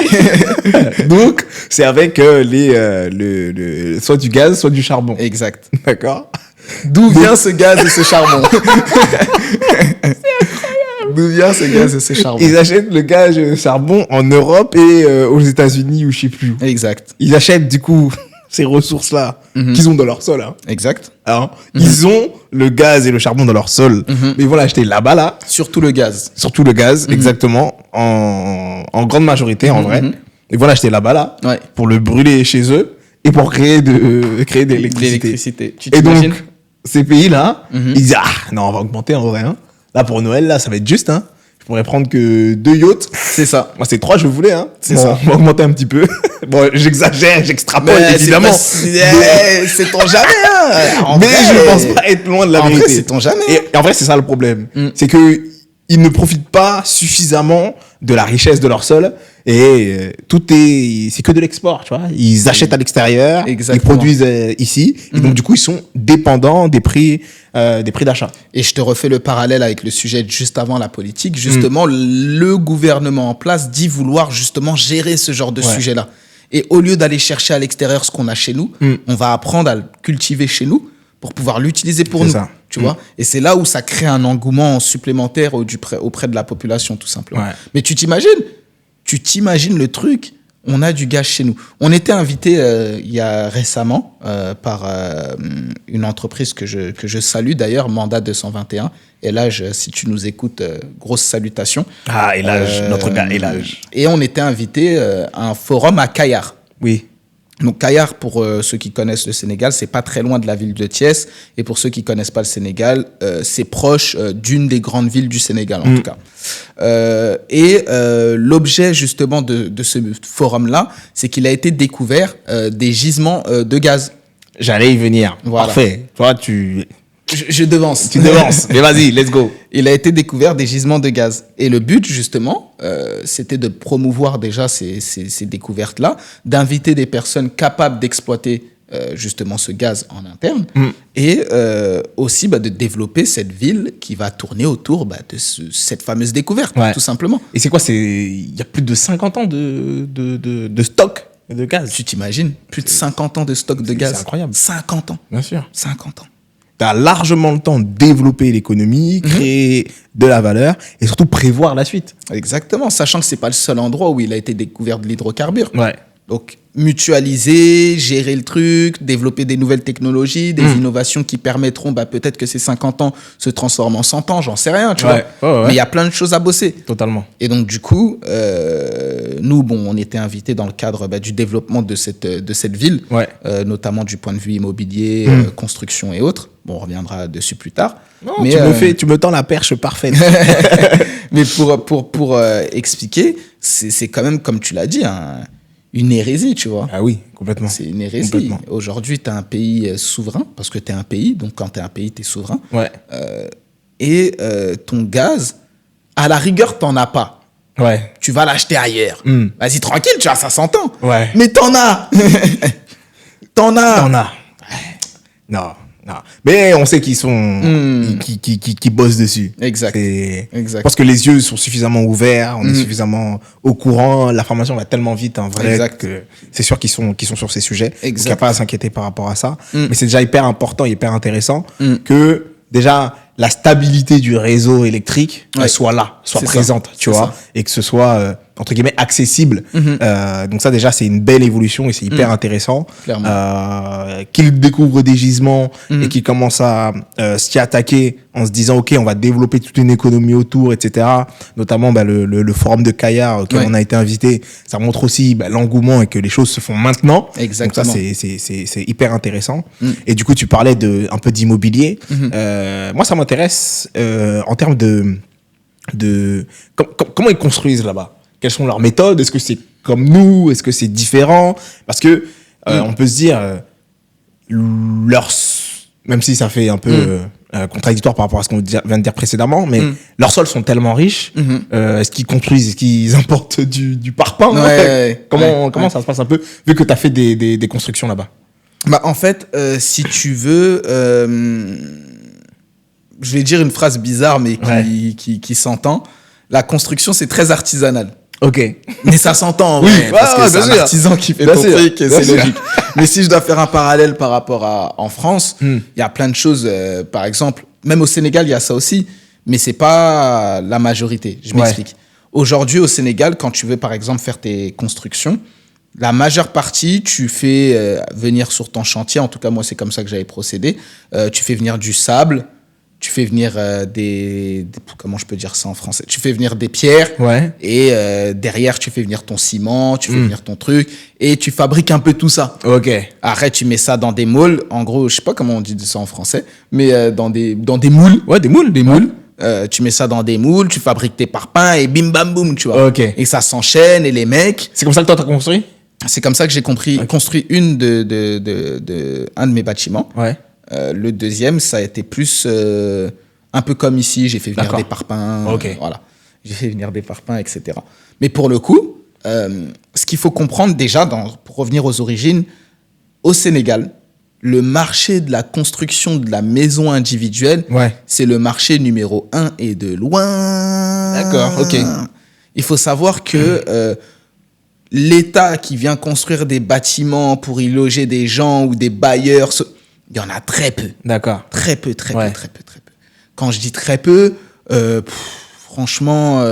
[SPEAKER 2] Donc, c'est avec soit du gaz, soit du charbon.
[SPEAKER 1] Exact.
[SPEAKER 2] D'accord.
[SPEAKER 1] D'où vient ce gaz et ce charbon? C'est incroyable. D'où vient ce gaz et ce charbon?
[SPEAKER 2] Ils achètent le gaz et le charbon en Europe et aux États-Unis ou je sais plus.
[SPEAKER 1] Exact.
[SPEAKER 2] Ils achètent du coup ces ressources-là qu'ils ont dans leur sol.
[SPEAKER 1] Exact.
[SPEAKER 2] Ils ont le gaz et le charbon dans leur sol, mais ils vont l'acheter là-bas, là.
[SPEAKER 1] Surtout le gaz.
[SPEAKER 2] Surtout le gaz, exactement, en grande majorité, en vrai. Ils vont l'acheter là-bas, là, pour le brûler chez eux et pour créer de l'électricité.
[SPEAKER 1] Et donc,
[SPEAKER 2] ces pays-là, ils disent, non, on va augmenter en vrai. Là, pour Noël, là, ça va être juste. Je pourrais prendre que 2 yachts.
[SPEAKER 1] C'est ça.
[SPEAKER 2] Moi, c'est 3, je voulais.
[SPEAKER 1] C'est ça.
[SPEAKER 2] On va augmenter un petit peu. Bon, j'exagère, j'extrapole, évidemment.
[SPEAKER 1] C'est ton jamais.
[SPEAKER 2] Mais je pense pas être loin de la vérité.
[SPEAKER 1] En vrai, c'est ton jamais.
[SPEAKER 2] Et en vrai, c'est ça le problème. C'est que ils ne profitent pas suffisamment de la richesse de leur sol et c'est que de l'export, tu vois. Ils achètent à l'extérieur, ils produisent ici, et donc du coup ils sont dépendants des prix d'achat.
[SPEAKER 1] Et je te refais le parallèle avec le sujet juste avant la politique. Justement, le gouvernement en place dit vouloir justement gérer ce genre de sujet-là. Et au lieu d'aller chercher à l'extérieur ce qu'on a chez nous, on va apprendre à le cultiver chez nous pour pouvoir l'utiliser pour
[SPEAKER 2] C'est
[SPEAKER 1] nous.
[SPEAKER 2] ça.
[SPEAKER 1] Tu vois. Et c'est là où ça crée un engouement supplémentaire auprès de la population, tout simplement.
[SPEAKER 2] Ouais.
[SPEAKER 1] Mais tu t'imagines le truc. On a du gaz chez nous. On était invité il y a récemment par une entreprise que je salue d'ailleurs, Mandat 221. Et là, si tu nous écoutes, grosse salutation.
[SPEAKER 2] Ah, Elage, notre gars, Elage.
[SPEAKER 1] Et on était invité à un forum à Kayar.
[SPEAKER 2] Oui.
[SPEAKER 1] Donc Kayar, pour ceux qui connaissent le Sénégal, c'est pas très loin de la ville de Thiès. Et pour ceux qui connaissent pas le Sénégal, c'est proche d'une des grandes villes du Sénégal, en tout cas. L'objet justement de ce forum-là, c'est qu'il a été découvert des gisements de gaz.
[SPEAKER 2] J'allais y venir.
[SPEAKER 1] Voilà.
[SPEAKER 2] Parfait. Toi, tu
[SPEAKER 1] devance.
[SPEAKER 2] Tu devances. Mais vas-y, let's go.
[SPEAKER 1] Il a été découvert des gisements de gaz. Et le but, justement, c'était de promouvoir déjà ces découvertes-là, d'inviter des personnes capables d'exploiter justement ce gaz en interne, et aussi de développer cette ville qui va tourner autour de cette fameuse découverte, tout simplement.
[SPEAKER 2] Et c'est quoi? Il y a plus de 50 ans de stock de gaz.
[SPEAKER 1] Tu t'imagines? Plus de 50 ans de stock de gaz.
[SPEAKER 2] C'est incroyable.
[SPEAKER 1] 50 ans.
[SPEAKER 2] Bien sûr.
[SPEAKER 1] 50 ans.
[SPEAKER 2] Tu as largement le temps de développer l'économie, créer de la valeur et surtout prévoir la suite.
[SPEAKER 1] Exactement, sachant que c'est pas le seul endroit où il a été découvert de l'hydrocarbure.
[SPEAKER 2] Ouais.
[SPEAKER 1] Donc, mutualiser, gérer le truc, développer des nouvelles technologies, des innovations qui permettront, peut-être que ces 50 ans se transforment en 100 ans, j'en sais rien, tu vois.
[SPEAKER 2] Ouais.
[SPEAKER 1] Mais il y a plein de choses à bosser.
[SPEAKER 2] Totalement.
[SPEAKER 1] Et donc, du coup, nous, on était invités dans le cadre du développement de cette ville, notamment du point de vue immobilier, construction et autres. Bon, on reviendra dessus plus tard.
[SPEAKER 2] Non,
[SPEAKER 1] mais,
[SPEAKER 2] tu me tends la perche parfaite.
[SPEAKER 1] Mais pour expliquer, c'est quand même, comme tu l'as dit, une hérésie, tu vois.
[SPEAKER 2] Ah oui, complètement.
[SPEAKER 1] C'est une hérésie. Aujourd'hui, tu es un pays souverain, parce que tu es un pays, donc quand tu es un pays, tu es souverain.
[SPEAKER 2] Ouais.
[SPEAKER 1] Et ton gaz, à la rigueur, tu n'en as pas.
[SPEAKER 2] Ouais.
[SPEAKER 1] Tu vas l'acheter ailleurs. Vas-y, tranquille, tu vois, ça s'entend.
[SPEAKER 2] Ouais.
[SPEAKER 1] Mais t'en as. T'en as.
[SPEAKER 2] Non. Mais on sait qu'ils sont qui bossent dessus.
[SPEAKER 1] Exact.
[SPEAKER 2] Parce que les yeux sont suffisamment ouverts, on est suffisamment au courant, l'information va tellement vite en vrai que c'est sûr qu'ils sont sur ces sujets. Donc il n'y a pas à s'inquiéter par rapport à ça. Mais c'est déjà hyper important, hyper intéressant que déjà la stabilité du réseau électrique soit là, soit présente, tu vois, et que ce soit entre guillemets accessible. Donc ça déjà c'est une belle évolution et c'est hyper intéressant. Qu'ils découvrent des gisements et qu'ils commencent à s'y attaquer en se disant ok, on va développer toute une économie autour, etc. Notamment le forum de Kayar auquel on a été invité, ça montre aussi l'engouement et que les choses se font maintenant.
[SPEAKER 1] Exactement.
[SPEAKER 2] Donc ça c'est hyper intéressant. Et du coup tu parlais un peu d'immobilier. Moi ça m'intéresse en termes de comment ils construisent là-bas. Quelles sont leurs méthodes? Est-ce que c'est comme nous? Est-ce que c'est différent? Parce que on peut se dire, même si ça fait un peu contradictoire par rapport à ce qu'on vient de dire précédemment, mais leurs sols sont tellement riches. Est-ce qu'ils construisent? Est-ce qu'ils importent du parpaing? Comment ça se passe un peu, vu que tu as fait des constructions là-bas?
[SPEAKER 1] En fait, si tu veux... je vais dire une phrase bizarre, mais qui s'entend. La construction, c'est très artisanal.
[SPEAKER 2] Ok.
[SPEAKER 1] Mais ça s'entend, parce que c'est un artisan qui fait ton truc, et c'est logique. Mais si je dois faire un parallèle par rapport en France, il y a plein de choses. Par exemple, même au Sénégal, il y a ça aussi, mais c'est pas la majorité. Je m'explique. Aujourd'hui, au Sénégal, quand tu veux, par exemple, faire tes constructions, la majeure partie, tu fais venir sur ton chantier. En tout cas, moi, c'est comme ça que j'avais procédé. Tu fais venir du sable. Tu fais venir comment je peux dire ça en français? Tu fais venir des pierres et derrière tu fais venir ton ciment, tu fais venir ton truc et tu fabriques un peu tout ça.
[SPEAKER 2] Ok.
[SPEAKER 1] Après tu mets ça dans des moules. En gros, je sais pas comment on dit ça en français, mais dans des moules.
[SPEAKER 2] Ouais, des moules.
[SPEAKER 1] Tu mets ça dans des moules, tu fabriques tes parpaings et bim bam boum, tu vois.
[SPEAKER 2] Ok.
[SPEAKER 1] Et ça s'enchaîne et les mecs.
[SPEAKER 2] C'est comme ça que toi t'as construit?
[SPEAKER 1] C'est comme ça que j'ai construit un de mes bâtiments.
[SPEAKER 2] Ouais.
[SPEAKER 1] Le deuxième, ça a été plus un peu comme ici. J'ai fait venir des parpaings. Voilà. J'ai fait venir des parpaings, etc. Mais pour le coup, ce qu'il faut comprendre déjà, pour revenir aux origines, au Sénégal, le marché de la construction de la maison individuelle, c'est le marché numéro 1 et de loin.
[SPEAKER 2] D'accord, ok.
[SPEAKER 1] Il faut savoir que l'État qui vient construire des bâtiments pour y loger des gens ou des bailleurs... Il y en a très peu.
[SPEAKER 2] D'accord.
[SPEAKER 1] Très peu. Quand je dis très peu, franchement,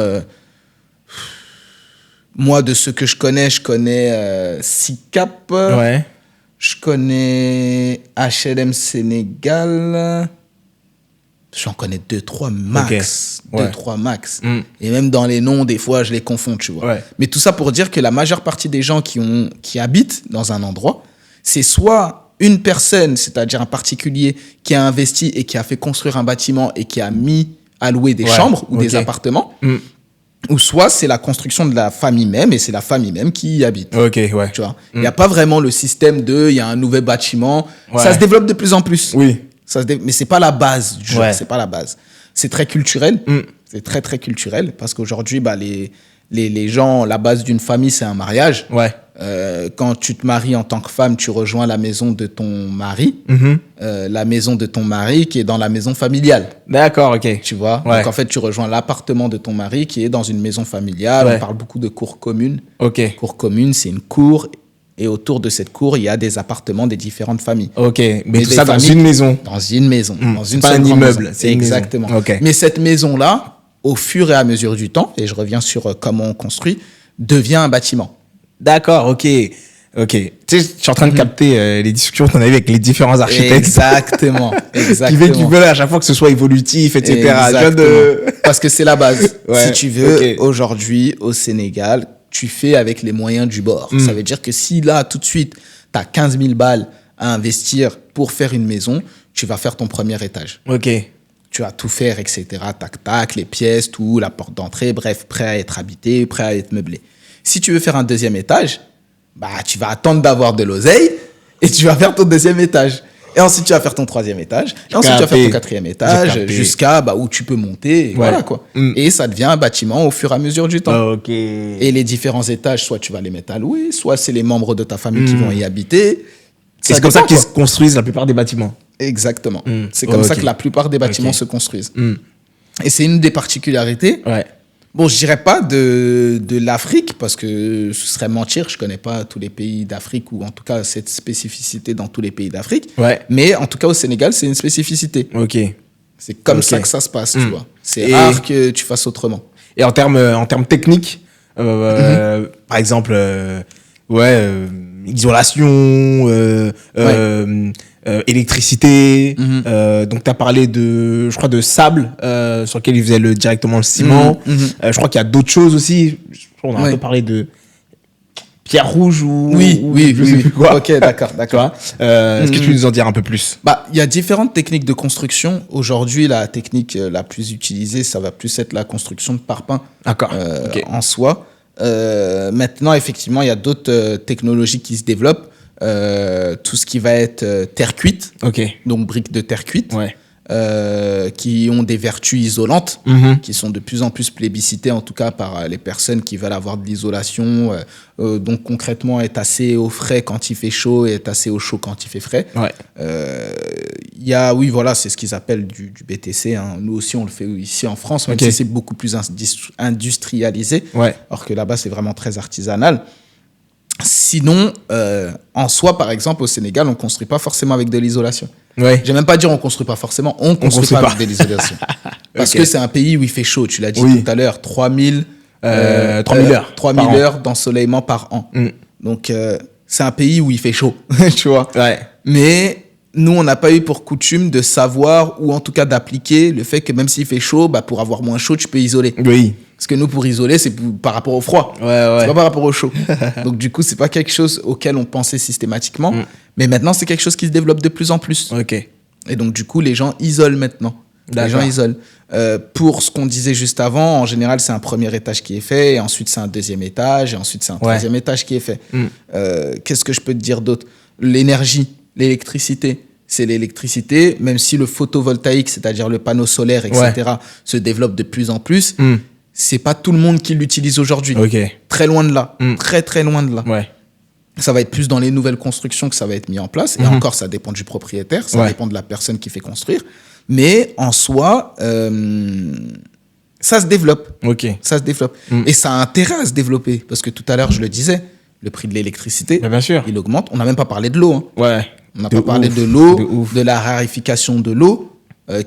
[SPEAKER 1] moi, de ceux que je connais SICAP.
[SPEAKER 2] Ouais.
[SPEAKER 1] Je connais HLM Sénégal. J'en connais 2-3 max.
[SPEAKER 2] Okay. Ouais.
[SPEAKER 1] 2-3 max. Et même dans les noms, des fois, je les confonds, tu vois.
[SPEAKER 2] Ouais.
[SPEAKER 1] Mais tout ça pour dire que la majeure partie des gens qui habitent dans un endroit, c'est soit une personne, c'est-à-dire un particulier, qui a investi et qui a fait construire un bâtiment et qui a mis à louer des chambres ou des appartements, ou soit c'est la construction de la famille même et c'est la famille même qui y habite.
[SPEAKER 2] Ok, ouais.
[SPEAKER 1] Tu vois, il n'y a pas vraiment le système il y a un nouvel bâtiment.
[SPEAKER 2] Ouais.
[SPEAKER 1] Ça se développe de plus en plus.
[SPEAKER 2] Oui.
[SPEAKER 1] Mais c'est pas la base du jeu.
[SPEAKER 2] Ouais.
[SPEAKER 1] C'est pas la base. C'est très culturel. C'est très, très culturel parce qu'aujourd'hui, les gens, la base d'une famille, c'est un mariage.
[SPEAKER 2] Ouais.
[SPEAKER 1] Quand tu te maries en tant que femme, tu rejoins la maison de ton mari. La maison de ton mari qui est dans la maison familiale.
[SPEAKER 2] D'accord, ok.
[SPEAKER 1] Tu vois.
[SPEAKER 2] Ouais.
[SPEAKER 1] Donc, en fait, tu rejoins l'appartement de ton mari qui est dans une maison familiale.
[SPEAKER 2] Ouais.
[SPEAKER 1] On parle beaucoup de cour commune.
[SPEAKER 2] Ok.
[SPEAKER 1] Cour commune, c'est une cour. Et autour de cette cour, il y a des appartements des différentes familles.
[SPEAKER 2] Ok. Mais tout
[SPEAKER 1] des
[SPEAKER 2] ça dans
[SPEAKER 1] familles
[SPEAKER 2] une maison.
[SPEAKER 1] Dans une maison. Dans une
[SPEAKER 2] pas
[SPEAKER 1] seule
[SPEAKER 2] un
[SPEAKER 1] grande
[SPEAKER 2] immeuble,
[SPEAKER 1] maison.
[SPEAKER 2] c'est une maison.
[SPEAKER 1] Exactement.
[SPEAKER 2] Ok.
[SPEAKER 1] Mais cette maison-là, au fur et à mesure du temps, et je reviens sur comment on construit, devient un bâtiment.
[SPEAKER 2] D'accord, ok. Ok. Tu sais, je suis en train de capter les discussions qu'on a eues avec les différents architectes.
[SPEAKER 1] Exactement.
[SPEAKER 2] Qui veulent à chaque fois que ce soit évolutif, etc.
[SPEAKER 1] Exactement. Parce que c'est la base.
[SPEAKER 2] Ouais,
[SPEAKER 1] Si tu veux,
[SPEAKER 2] ok.
[SPEAKER 1] aujourd'hui, au Sénégal, tu fais avec les moyens du bord. Ça veut dire que si là, tout de suite, tu as 15 000 balles à investir pour faire une maison, tu vas faire ton premier étage.
[SPEAKER 2] Ok.
[SPEAKER 1] Tu vas tout faire, etc. Tac, tac, les pièces, tout, la porte d'entrée, bref, prêt à être habité, prêt à être meublé. Si tu veux faire un deuxième étage, bah, tu vas attendre d'avoir de l'oseille et tu vas faire ton deuxième étage. Et ensuite, tu vas faire ton troisième étage. Et ensuite, tu vas faire ton quatrième étage jusqu'à où tu peux monter. Et voilà, quoi. Et ça devient un bâtiment au fur et à mesure du temps.
[SPEAKER 2] Ok.
[SPEAKER 1] Et les différents étages, soit tu vas les mettre à louer, soit c'est les membres de ta famille qui vont y habiter.
[SPEAKER 2] C'est comme ça qu'ils se construisent la plupart des bâtiments.
[SPEAKER 1] Exactement. C'est comme ça que la plupart des bâtiments se construisent. Et c'est une des particularités.
[SPEAKER 2] Ouais.
[SPEAKER 1] Bon, je dirais pas de l'Afrique, parce que ce serait mentir. Je connais pas tous les pays d'Afrique, ou en tout cas cette spécificité dans tous les pays d'Afrique.
[SPEAKER 2] Ouais.
[SPEAKER 1] Mais en tout cas, au Sénégal, c'est une spécificité.
[SPEAKER 2] Ok.
[SPEAKER 1] C'est comme ça que ça se passe, tu vois. C'est
[SPEAKER 2] Et-
[SPEAKER 1] rare que tu fasses autrement.
[SPEAKER 2] Et en termes techniques, par exemple, isolation, électricité. Donc, tu as parlé je crois, de sable sur lequel ils faisaient directement le ciment. Je crois qu'il y a d'autres choses aussi. On a un peu parlé de pierre rouge ou...
[SPEAKER 1] Oui.
[SPEAKER 2] je sais plus quoi.
[SPEAKER 1] Ok, d'accord.
[SPEAKER 2] Tu vois Est-ce que tu peux nous en dire un peu plus?
[SPEAKER 1] Il y a différentes techniques de construction. Aujourd'hui, la technique la plus utilisée, ça va plus être la construction de parpaings.
[SPEAKER 2] D'accord. Ok.
[SPEAKER 1] En soi. Maintenant, effectivement, il y a d'autres technologies qui se développent. Tout ce qui va être terre cuite,
[SPEAKER 2] Ok.
[SPEAKER 1] donc briques de terre cuite,
[SPEAKER 2] Ouais.
[SPEAKER 1] qui ont des vertus isolantes, qui sont de plus en plus plébiscitées, en tout cas par les personnes qui veulent avoir de l'isolation, donc concrètement être assez au frais quand il fait chaud et être assez au chaud quand il fait frais.
[SPEAKER 2] Ouais.
[SPEAKER 1] Il y a, oui, voilà, c'est ce qu'ils appellent du BTC. Hein. Nous aussi, on le fait ici en France, même si c'est beaucoup plus industrialisé, alors que là-bas, c'est vraiment très artisanal. Sinon, en soi, par exemple, au Sénégal, on ne construit pas forcément avec de l'isolation.
[SPEAKER 2] Ouais.
[SPEAKER 1] Je vais même pas dire on ne construit pas forcément, on ne construit pas avec de l'isolation. Parce que c'est un pays où il fait chaud, tu l'as dit tout à l'heure, 3000
[SPEAKER 2] heures.
[SPEAKER 1] 3000 heures d'ensoleillement par an. Donc, c'est un pays où il fait chaud, tu vois.
[SPEAKER 2] Ouais.
[SPEAKER 1] Mais nous, on n'a pas eu pour coutume de savoir, ou en tout cas d'appliquer le fait que même s'il fait chaud, pour avoir moins chaud, tu peux isoler.
[SPEAKER 2] Oui.
[SPEAKER 1] Parce que nous, pour isoler, c'est par rapport au froid.
[SPEAKER 2] Ouais.
[SPEAKER 1] C'est pas par rapport au chaud. Donc, du coup, c'est pas quelque chose auquel on pensait systématiquement. Mais maintenant, c'est quelque chose qui se développe de plus en plus.
[SPEAKER 2] Ok.
[SPEAKER 1] Et donc, du coup, les gens isolent maintenant. Les gens isolent. Pour ce qu'on disait juste avant, en général, c'est un premier étage qui est fait, et ensuite, c'est un deuxième étage, et ensuite, c'est un troisième étage qui est fait. Qu'est-ce que je peux te dire d'autre? L'énergie, l'électricité. C'est l'électricité, même si le photovoltaïque, c'est-à-dire le panneau solaire, etc., se développe de plus en plus. C'est pas tout le monde qui l'utilise aujourd'hui.
[SPEAKER 2] Ok.
[SPEAKER 1] Très loin de là. Très, très loin de là.
[SPEAKER 2] Ouais.
[SPEAKER 1] Ça va être plus dans les nouvelles constructions que ça va être mis en place. Et encore, ça dépend du propriétaire, ça dépend de la personne qui fait construire. Mais en soi, ça se développe.
[SPEAKER 2] Ok.
[SPEAKER 1] Ça se développe. Et ça a intérêt à se développer. Parce que tout à l'heure, je le disais, le prix de l'électricité,
[SPEAKER 2] Bien sûr.
[SPEAKER 1] il augmente. On n'a même pas parlé de l'eau. Hein.
[SPEAKER 2] Ouais.
[SPEAKER 1] On n'a
[SPEAKER 2] De
[SPEAKER 1] pas parlé
[SPEAKER 2] ouf,
[SPEAKER 1] de l'eau,
[SPEAKER 2] de ouf.
[SPEAKER 1] de la raréfication de l'eau,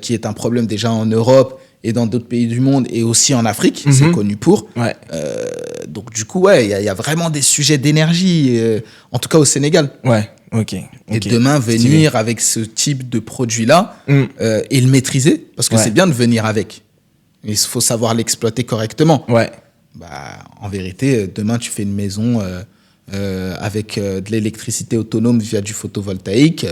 [SPEAKER 1] qui est un problème déjà en Europe et dans d'autres pays du monde et aussi en Afrique, c'est connu pour.
[SPEAKER 2] Ouais.
[SPEAKER 1] Donc du coup, ouais, il y a vraiment des sujets d'énergie, en tout cas au Sénégal.
[SPEAKER 2] Ouais, ok.
[SPEAKER 1] Et demain, venir avec ce type de produit-là et le maîtriser, parce que
[SPEAKER 2] Ouais.
[SPEAKER 1] c'est bien de venir avec. Il faut savoir l'exploiter correctement.
[SPEAKER 2] Ouais.
[SPEAKER 1] Bah, en vérité, demain, tu fais une maison avec de l'électricité autonome via du photovoltaïque.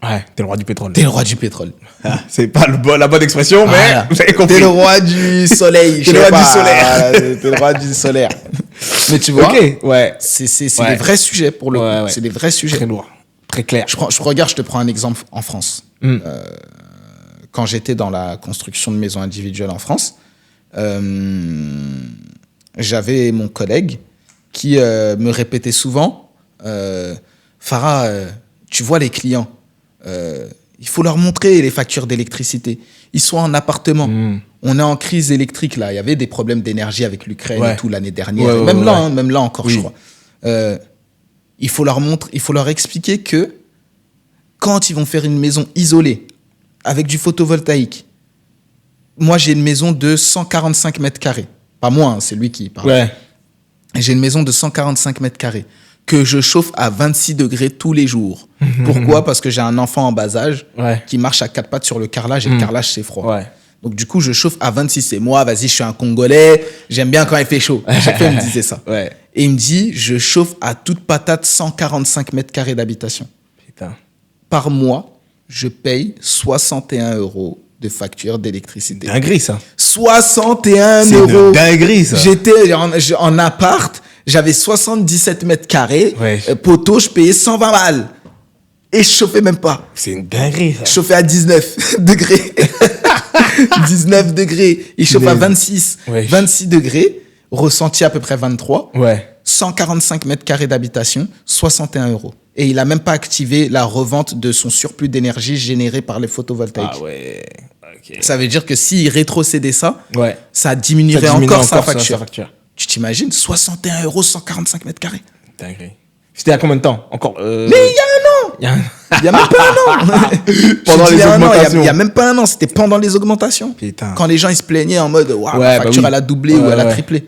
[SPEAKER 2] Ouais, t'es le roi du pétrole.
[SPEAKER 1] T'es le roi du pétrole.
[SPEAKER 2] Ah, c'est pas la bonne expression, mais
[SPEAKER 1] Voilà.
[SPEAKER 2] vous avez compris.
[SPEAKER 1] T'es le roi du soleil.
[SPEAKER 2] T'es le roi du solaire.
[SPEAKER 1] T'es le roi du solaire. Mais tu vois,
[SPEAKER 2] Ok, ouais.
[SPEAKER 1] c'est
[SPEAKER 2] Ouais.
[SPEAKER 1] des vrais sujets pour le coup.
[SPEAKER 2] Ouais, ouais.
[SPEAKER 1] C'est des vrais sujets.
[SPEAKER 2] Très lourd. Très clair.
[SPEAKER 1] Je te prends un exemple en France. Quand j'étais dans la construction de maisons individuelles en France, j'avais mon collègue qui me répétait souvent, Farah, tu vois les clients, il faut leur montrer les factures d'électricité. Ils sont en appartement. On est en crise électrique là. Il y avait des problèmes d'énergie avec l'Ukraine
[SPEAKER 2] Ouais.
[SPEAKER 1] et tout l'année dernière.
[SPEAKER 2] Ouais,
[SPEAKER 1] même,
[SPEAKER 2] ouais,
[SPEAKER 1] là,
[SPEAKER 2] ouais.
[SPEAKER 1] hein, même là encore,
[SPEAKER 2] Oui.
[SPEAKER 1] je crois. Il faut leur montrer, il faut leur expliquer que quand ils vont faire une maison isolée avec du photovoltaïque, moi j'ai une maison de 145 mètres carrés. Pas moi, hein, c'est lui qui parle.
[SPEAKER 2] Ouais.
[SPEAKER 1] J'ai une maison de 145 mètres carrés que je chauffe à 26 degrés tous les jours. Pourquoi ? Parce que j'ai un enfant en bas âge
[SPEAKER 2] Ouais.
[SPEAKER 1] qui marche à quatre pattes sur le carrelage et le carrelage c'est froid.
[SPEAKER 2] Ouais.
[SPEAKER 1] Donc du coup, je chauffe à 26. Et moi, vas-y, je suis un Congolais, j'aime bien quand il fait chaud. À chaque fois, il me disait ça.
[SPEAKER 2] Ouais.
[SPEAKER 1] Et il me dit, je chauffe à toute patate 145 mètres carrés d'habitation.
[SPEAKER 2] Putain.
[SPEAKER 1] Par mois, je paye 61 € de facture d'électricité.
[SPEAKER 2] Dinguerie, ça.
[SPEAKER 1] 61
[SPEAKER 2] C'est
[SPEAKER 1] euros.
[SPEAKER 2] de dinguerie, ça.
[SPEAKER 1] J'étais en appart, j'avais 77 mètres carrés.
[SPEAKER 2] Ouais.
[SPEAKER 1] Poteau, je payais 120 balles. Et je chauffais même pas.
[SPEAKER 2] C'est une dinguerie, ça.
[SPEAKER 1] Je chauffais à 19 degrés. 19 degrés. Il chauffe à 26.
[SPEAKER 2] Ouais.
[SPEAKER 1] 26 degrés. Ressenti à peu près 23.
[SPEAKER 2] Ouais.
[SPEAKER 1] 145 mètres carrés d'habitation, 61 €. Et il a même pas activé la revente de son surplus d'énergie généré par les photovoltaïques.
[SPEAKER 2] Ah ouais. Ok.
[SPEAKER 1] Ça veut dire que s'il rétrocédait ça,
[SPEAKER 2] Ouais.
[SPEAKER 1] ça diminuerait
[SPEAKER 2] Ça diminue
[SPEAKER 1] encore sa facture.
[SPEAKER 2] sa facture.
[SPEAKER 1] Tu t'imagines 61 €, 145 mètres carrés.
[SPEAKER 2] Dinguerie. C'était à combien de temps encore
[SPEAKER 1] Mais il y a un an.
[SPEAKER 2] Il y a un-
[SPEAKER 1] Il y a même pas un an.
[SPEAKER 2] Pendant
[SPEAKER 1] Je dis
[SPEAKER 2] les
[SPEAKER 1] il y a un an,
[SPEAKER 2] augmentations.
[SPEAKER 1] Il y a même pas un an. C'était pendant les augmentations.
[SPEAKER 2] Putain.
[SPEAKER 1] Quand les gens ils se plaignaient en mode, waouh,
[SPEAKER 2] Ouais,
[SPEAKER 1] la
[SPEAKER 2] bah
[SPEAKER 1] facture
[SPEAKER 2] oui.
[SPEAKER 1] elle a doublé
[SPEAKER 2] Ouais,
[SPEAKER 1] ou elle a
[SPEAKER 2] ouais.
[SPEAKER 1] triplé.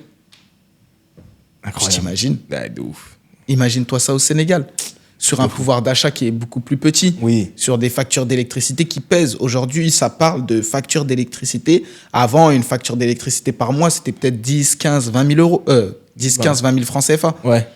[SPEAKER 1] Tu
[SPEAKER 2] Incroyable.
[SPEAKER 1] t'imagines?
[SPEAKER 2] Ouais, de ouf.
[SPEAKER 1] Imagine-toi ça au Sénégal. Sur un pouvoir d'achat qui est beaucoup plus petit.
[SPEAKER 2] Oui.
[SPEAKER 1] Sur des factures d'électricité qui pèsent. Aujourd'hui, ça parle de factures d'électricité. Avant, une facture d'électricité par mois, c'était peut-être 10, 15, 20 000 euros. 10, 15, 20 000 francs CFA.
[SPEAKER 2] Ouais.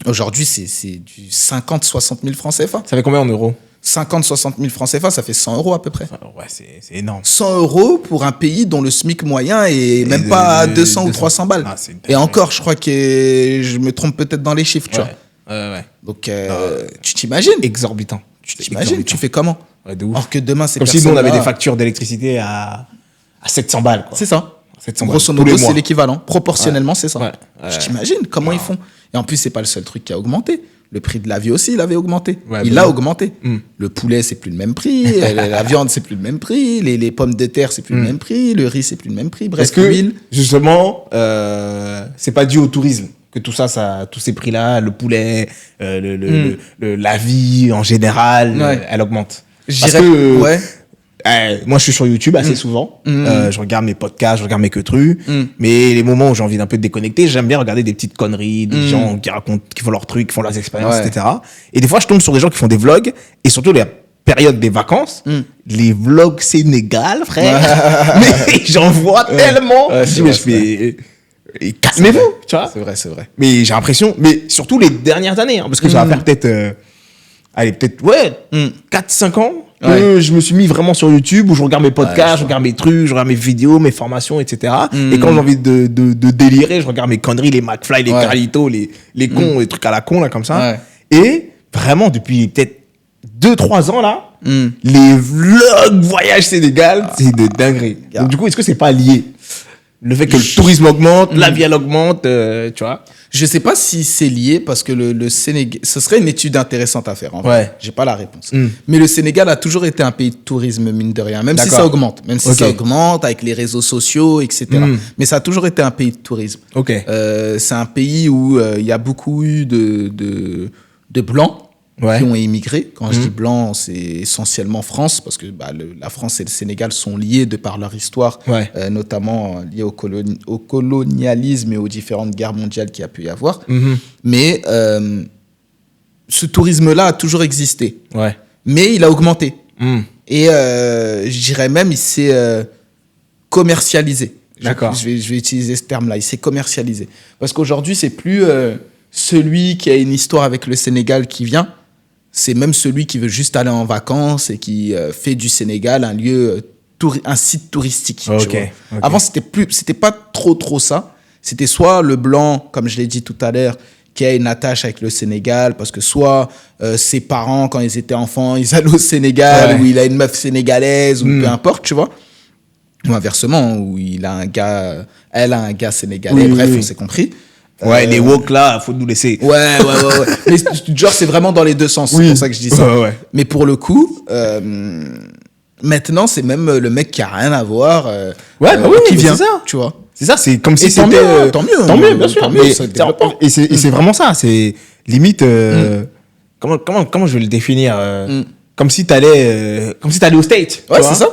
[SPEAKER 1] Aujourd'hui, c'est du 50, 60 000 francs CFA.
[SPEAKER 2] Ça fait combien en euros?
[SPEAKER 1] 50, 60 000 francs CFA, ça fait 100 € à peu près.
[SPEAKER 2] Ah, ouais, c'est énorme.
[SPEAKER 1] 100 € pour un pays dont le SMIC moyen est même pas à 200 ou 300 balles.
[SPEAKER 2] Ah, c'est une
[SPEAKER 1] Et encore, je crois que je me trompe peut-être dans les chiffres, tu vois.
[SPEAKER 2] Ouais.
[SPEAKER 1] Donc, tu t'imagines?
[SPEAKER 2] Exorbitant.
[SPEAKER 1] Tu t'imagines? Tu fais comment?
[SPEAKER 2] Ouais, de ouf.
[SPEAKER 1] Alors que demain, c'est
[SPEAKER 2] Comme si nous, on avait des factures d'électricité à 700 balles, quoi.
[SPEAKER 1] C'est ça.
[SPEAKER 2] 700 balles.
[SPEAKER 1] Grosso
[SPEAKER 2] Tous
[SPEAKER 1] modo,
[SPEAKER 2] les
[SPEAKER 1] c'est
[SPEAKER 2] mois.
[SPEAKER 1] l'équivalent. Proportionnellement, c'est ça.
[SPEAKER 2] Ouais.
[SPEAKER 1] Tu t'imagines comment ils font? Et en plus, c'est pas le seul truc qui a augmenté. Le prix de la vie aussi, il avait augmenté.
[SPEAKER 2] Ouais,
[SPEAKER 1] Il
[SPEAKER 2] bah
[SPEAKER 1] a
[SPEAKER 2] oui.
[SPEAKER 1] augmenté. Le poulet, c'est plus le même prix. La viande, c'est plus le même prix. Les pommes de terre, c'est plus le même prix. Le riz, c'est plus le même prix. Bref,
[SPEAKER 2] Est-ce que,
[SPEAKER 1] l'huile.
[SPEAKER 2] justement, c'est pas dû au tourisme que tout ça, tous ces prix-là, le poulet, la vie en général,
[SPEAKER 1] Ouais.
[SPEAKER 2] elle augmente?
[SPEAKER 1] Je
[SPEAKER 2] Parce
[SPEAKER 1] dirais-
[SPEAKER 2] que,
[SPEAKER 1] ouais.
[SPEAKER 2] moi, je suis sur YouTube assez souvent. Je regarde mes podcasts, je regarde mes quetrus. Mais les moments où j'ai envie d'un peu de déconnecter, j'aime bien regarder des petites conneries, des gens qui racontent, qui font leurs trucs, qui font leurs expériences,
[SPEAKER 1] Ouais.
[SPEAKER 2] etc. Et des fois, je tombe sur des gens qui font des vlogs, et surtout la période des vacances, les vlogs Sénégal, frère. Mais j'en vois tellement.
[SPEAKER 1] Ouais,
[SPEAKER 2] Je
[SPEAKER 1] c'est
[SPEAKER 2] dis,
[SPEAKER 1] vrai,
[SPEAKER 2] mais je
[SPEAKER 1] c'est
[SPEAKER 2] fais, calmez-vous, tu vois.
[SPEAKER 1] C'est vrai, c'est vrai.
[SPEAKER 2] Mais j'ai l'impression, mais surtout les dernières années, hein, parce que ça va faire peut-être, ouais, 4-5 ans que je me suis mis vraiment sur YouTube, où je regarde mes podcasts, je regarde mes trucs, je regarde mes vidéos, mes formations, etc. Et quand j'ai envie de délirer, je regarde mes conneries, les McFly, les Carlito, les cons, les trucs à la con, là, comme ça.
[SPEAKER 1] Ouais.
[SPEAKER 2] Et vraiment, depuis peut-être 2-3 ans, là, les vlogs voyage Sénégal, c'est de dinguerie. Donc, du coup, est-ce que c'est pas lié? Le fait que le tourisme augmente, la vie elle augmente, tu vois.
[SPEAKER 1] Je sais pas si c'est lié parce que le Sénégal, ce serait une étude intéressante à faire. En vrai.
[SPEAKER 2] Ouais.
[SPEAKER 1] J'ai pas la réponse. Mais le Sénégal a toujours été un pays de tourisme mine de rien, même si
[SPEAKER 2] D'accord.
[SPEAKER 1] ça augmente, même si
[SPEAKER 2] Ok.
[SPEAKER 1] ça augmente avec les réseaux sociaux, etc. Mais ça a toujours été un pays de tourisme.
[SPEAKER 2] Ok.
[SPEAKER 1] C'est un pays où il y a beaucoup eu de blancs qui ont émigré. Quand je dis blanc, c'est essentiellement France, parce que la France et le Sénégal sont liés de par leur histoire, notamment liés au colonialisme et aux différentes guerres mondiales qu'il y a pu y avoir. Mais ce tourisme-là a toujours existé. Mais il a augmenté. Et je dirais même, il s'est commercialisé.
[SPEAKER 2] D'accord.
[SPEAKER 1] Je vais utiliser ce terme-là. Il s'est commercialisé. Parce qu'aujourd'hui, c'est plus celui qui a une histoire avec le Sénégal qui vient. C'est même celui qui veut juste aller en vacances et qui fait du Sénégal un lieu, un site touristique. Tu vois. Avant, c'était pas trop ça. C'était soit le blanc, comme je l'ai dit tout à l'heure, qui a une attache avec le Sénégal, parce que soit ses parents, quand ils étaient enfants, ils allaient au Sénégal, ou il a une meuf sénégalaise, ou peu importe, tu vois. Ou inversement, où il a un gars, elle a un gars sénégalais, bref, on s'est compris.
[SPEAKER 2] Les woke là, faut nous laisser.
[SPEAKER 1] Ouais. Mais genre, c'est vraiment dans les deux sens, c'est pour ça que je dis ça. Mais pour le coup, maintenant, c'est même le mec qui a rien à voir, qui vient, tu vois.
[SPEAKER 2] C'est ça, c'est comme si
[SPEAKER 1] c'était... Tant mieux, bien sûr.
[SPEAKER 2] Et c'est vraiment ça, c'est limite... comment je vais le définir comme si t'allais aux States.
[SPEAKER 1] Ouais, c'est ça.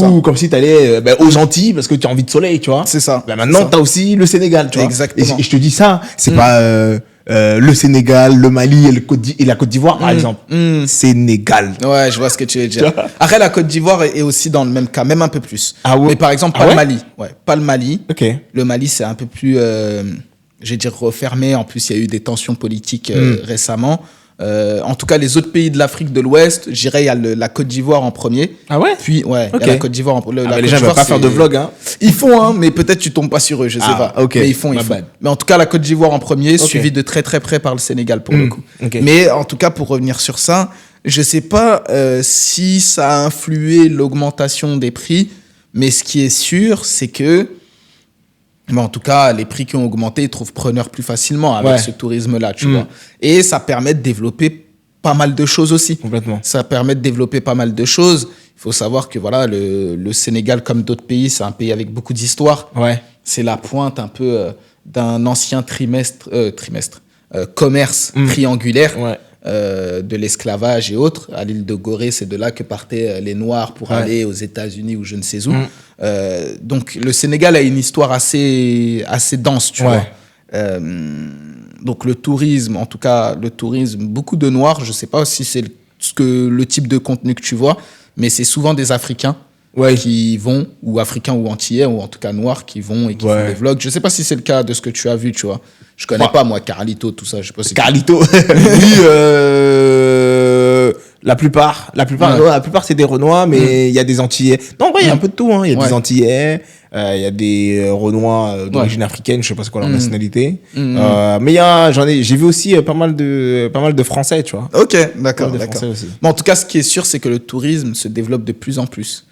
[SPEAKER 2] Ou comme si t'allais aux Antilles parce que tu as envie de soleil, tu vois.
[SPEAKER 1] C'est ça.
[SPEAKER 2] Maintenant, t'as aussi le Sénégal, tu vois.
[SPEAKER 1] Exactement.
[SPEAKER 2] Et je te dis ça, c'est pas le Sénégal, le Mali et la Côte d'Ivoire, par exemple. Sénégal.
[SPEAKER 1] Ouais, je vois ce que tu veux dire. Après, la Côte d'Ivoire est aussi dans le même cas, même un peu plus. Mais par exemple, le Mali. Ouais, pas le Mali. Le Mali, c'est un peu plus, je vais dire, refermé. En plus, il y a eu des tensions politiques récemment. En tout cas, les autres pays de l'Afrique de l'Ouest, je dirais, il y a la Côte d'Ivoire en premier.
[SPEAKER 2] Ah ouais?
[SPEAKER 1] Puis, il y a la Côte d'Ivoire en premier.
[SPEAKER 2] Les gens ne veulent pas faire de vlog, hein?
[SPEAKER 1] Ils font, mais peut-être tu tombes pas sur eux, je sais pas. Mais ils font. Mais en tout cas, la Côte d'Ivoire en premier, suivi de très très près par le Sénégal pour le coup. Mais en tout cas, pour revenir sur ça, je sais pas si ça a influé l'augmentation des prix, mais ce qui est sûr, c'est que mais en tout cas, les prix qui ont augmenté, ils trouvent preneur plus facilement avec ce tourisme-là, tu vois. Et ça permet de développer pas mal de choses aussi.
[SPEAKER 2] Complètement.
[SPEAKER 1] Ça permet de développer pas mal de choses. Il faut savoir que voilà, le Sénégal, comme d'autres pays, c'est un pays avec beaucoup d'histoire. C'est la pointe un peu d'un ancien commerce triangulaire. De l'esclavage et autres. À l'île de Gorée, c'est de là que partaient les Noirs pour aller aux États-Unis ou je ne sais où. Donc, le Sénégal a une histoire assez dense, tu vois. Donc, le tourisme, en tout cas, beaucoup de Noirs, je ne sais pas si c'est le type de contenu que tu vois, mais c'est souvent des Africains qui vont, ou Africains ou Antillais, ou en tout cas Noirs, qui vont et qui font des vlogs. Je ne sais pas si c'est le cas de ce que tu as vu, tu vois. Je connais pas, moi, Carlito, tout ça. Je sais pas si
[SPEAKER 2] Carlito. Oui, la plupart, c'est des Renois, mais il y a des Antillais. Non, il y a un peu de tout, hein. Il y a des Antillais, il y a des Renois d'origine africaine, je sais pas c'est quoi leur nationalité. Mais j'ai vu aussi pas mal de Français, tu vois.
[SPEAKER 1] Ok, d'accord. Mais en tout cas, ce qui est sûr, c'est que le tourisme se développe de plus en plus.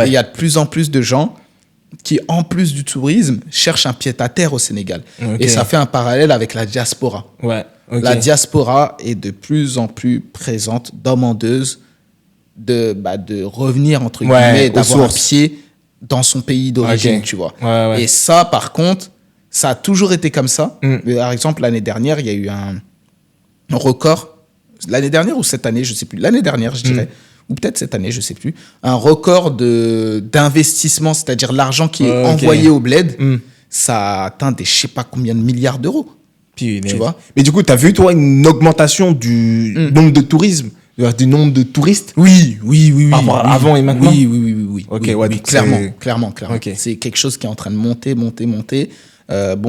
[SPEAKER 1] Il y a de plus en plus de gens qui, en plus du tourisme, cherchent un pied-à-terre au Sénégal. Et ça fait un parallèle avec la diaspora. La diaspora est de plus en plus présente, demandeuse de revenir, entre guillemets, d'avoir un pied dans son pays d'origine, tu vois. Et ça, par contre, ça a toujours été comme ça. Par exemple, l'année dernière, il y a eu un record. L'année dernière ou cette année, je ne sais plus. L'année dernière, je dirais. Ou peut-être cette année, je ne sais plus, un record d'investissement, c'est-à-dire l'argent qui est envoyé au bled, ça a atteint des je ne sais pas combien de milliards d'euros. Tu vois.
[SPEAKER 2] Mais du coup, tu as vu, toi, une augmentation du nombre de tourisme, du nombre de touristes?
[SPEAKER 1] Oui.
[SPEAKER 2] Par rapport à avant et maintenant?
[SPEAKER 1] Oui. Clairement.
[SPEAKER 2] Okay.
[SPEAKER 1] C'est quelque chose qui est en train de monter.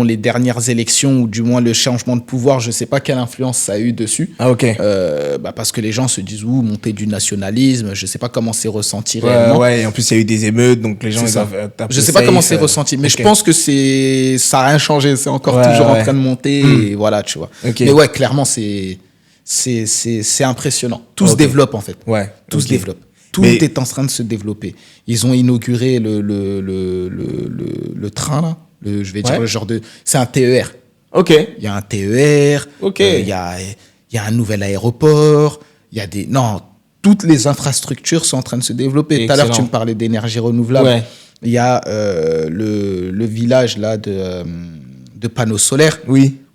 [SPEAKER 1] Les dernières élections, ou du moins le changement de pouvoir, je ne sais pas quelle influence ça a eu dessus. Parce que les gens se disent, montée du nationalisme, je ne sais pas comment c'est ressenti réellement.
[SPEAKER 2] Et en plus, il y a eu des émeutes, donc les gens...
[SPEAKER 1] Je ne sais pas comment c'est ressenti, mais je pense que ça n'a rien changé, c'est encore toujours en train de monter, et voilà, tu vois. Mais clairement, c'est impressionnant. Tout se développe, en fait. Tout se développe. Tout est en train de se développer. Ils ont inauguré le train, là. Je vais dire le genre de... C'est un TER. Il y a un TER. Il y a un nouvel aéroport. Il y a des... Non, toutes les infrastructures sont en train de se développer. Tout à l'heure, tu me parlais d'énergie renouvelable. Il y a le village là de panneaux solaires.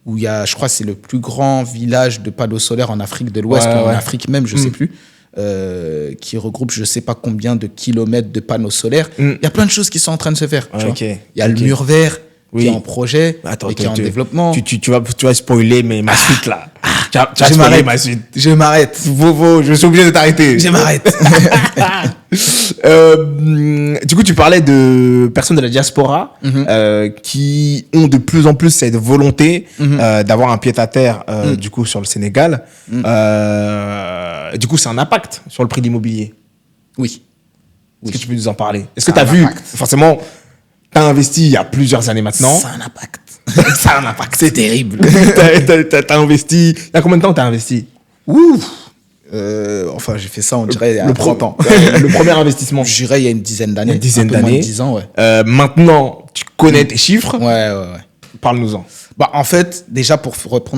[SPEAKER 1] Où où il y a, je crois, c'est le plus grand village de panneaux solaires en Afrique de l'Ouest, ou en Afrique même, je sais plus, qui regroupe je sais pas combien de kilomètres de panneaux solaires. Il y a plein de choses qui sont en train de se faire. Tu vois. Il y a le mur vert qui est en projet et qui est en développement.
[SPEAKER 2] Tu vas spoiler ma suite là.
[SPEAKER 1] Je m'arrête. Je m'arrête.
[SPEAKER 2] Je suis obligé de t'arrêter.
[SPEAKER 1] Je m'arrête.
[SPEAKER 2] Du coup, tu parlais de personnes de la diaspora qui ont de plus en plus cette volonté d'avoir un pied-à-terre du coup sur le Sénégal. Du coup, c'est un impact sur le prix de l'immobilier.
[SPEAKER 1] Oui.
[SPEAKER 2] Est-ce que tu peux nous en parler? Est-ce que tu as vu, forcément, tu as investi il y a plusieurs années maintenant.
[SPEAKER 1] Ça a un impact. Ça a un impact. C'est terrible.
[SPEAKER 2] T'as investi. Il y a combien de temps tu as investi?
[SPEAKER 1] Enfin, j'ai fait ça, on dirait, il y a 30 ans.
[SPEAKER 2] Le premier investissement.
[SPEAKER 1] Je dirais il y a une dizaine d'années.
[SPEAKER 2] Une dizaine d'années.
[SPEAKER 1] Moins de 10 ans, ouais.
[SPEAKER 2] Maintenant, tu connais tes chiffres.
[SPEAKER 1] Ouais.
[SPEAKER 2] Parle-nous-en.
[SPEAKER 1] Bah, en fait, déjà, pour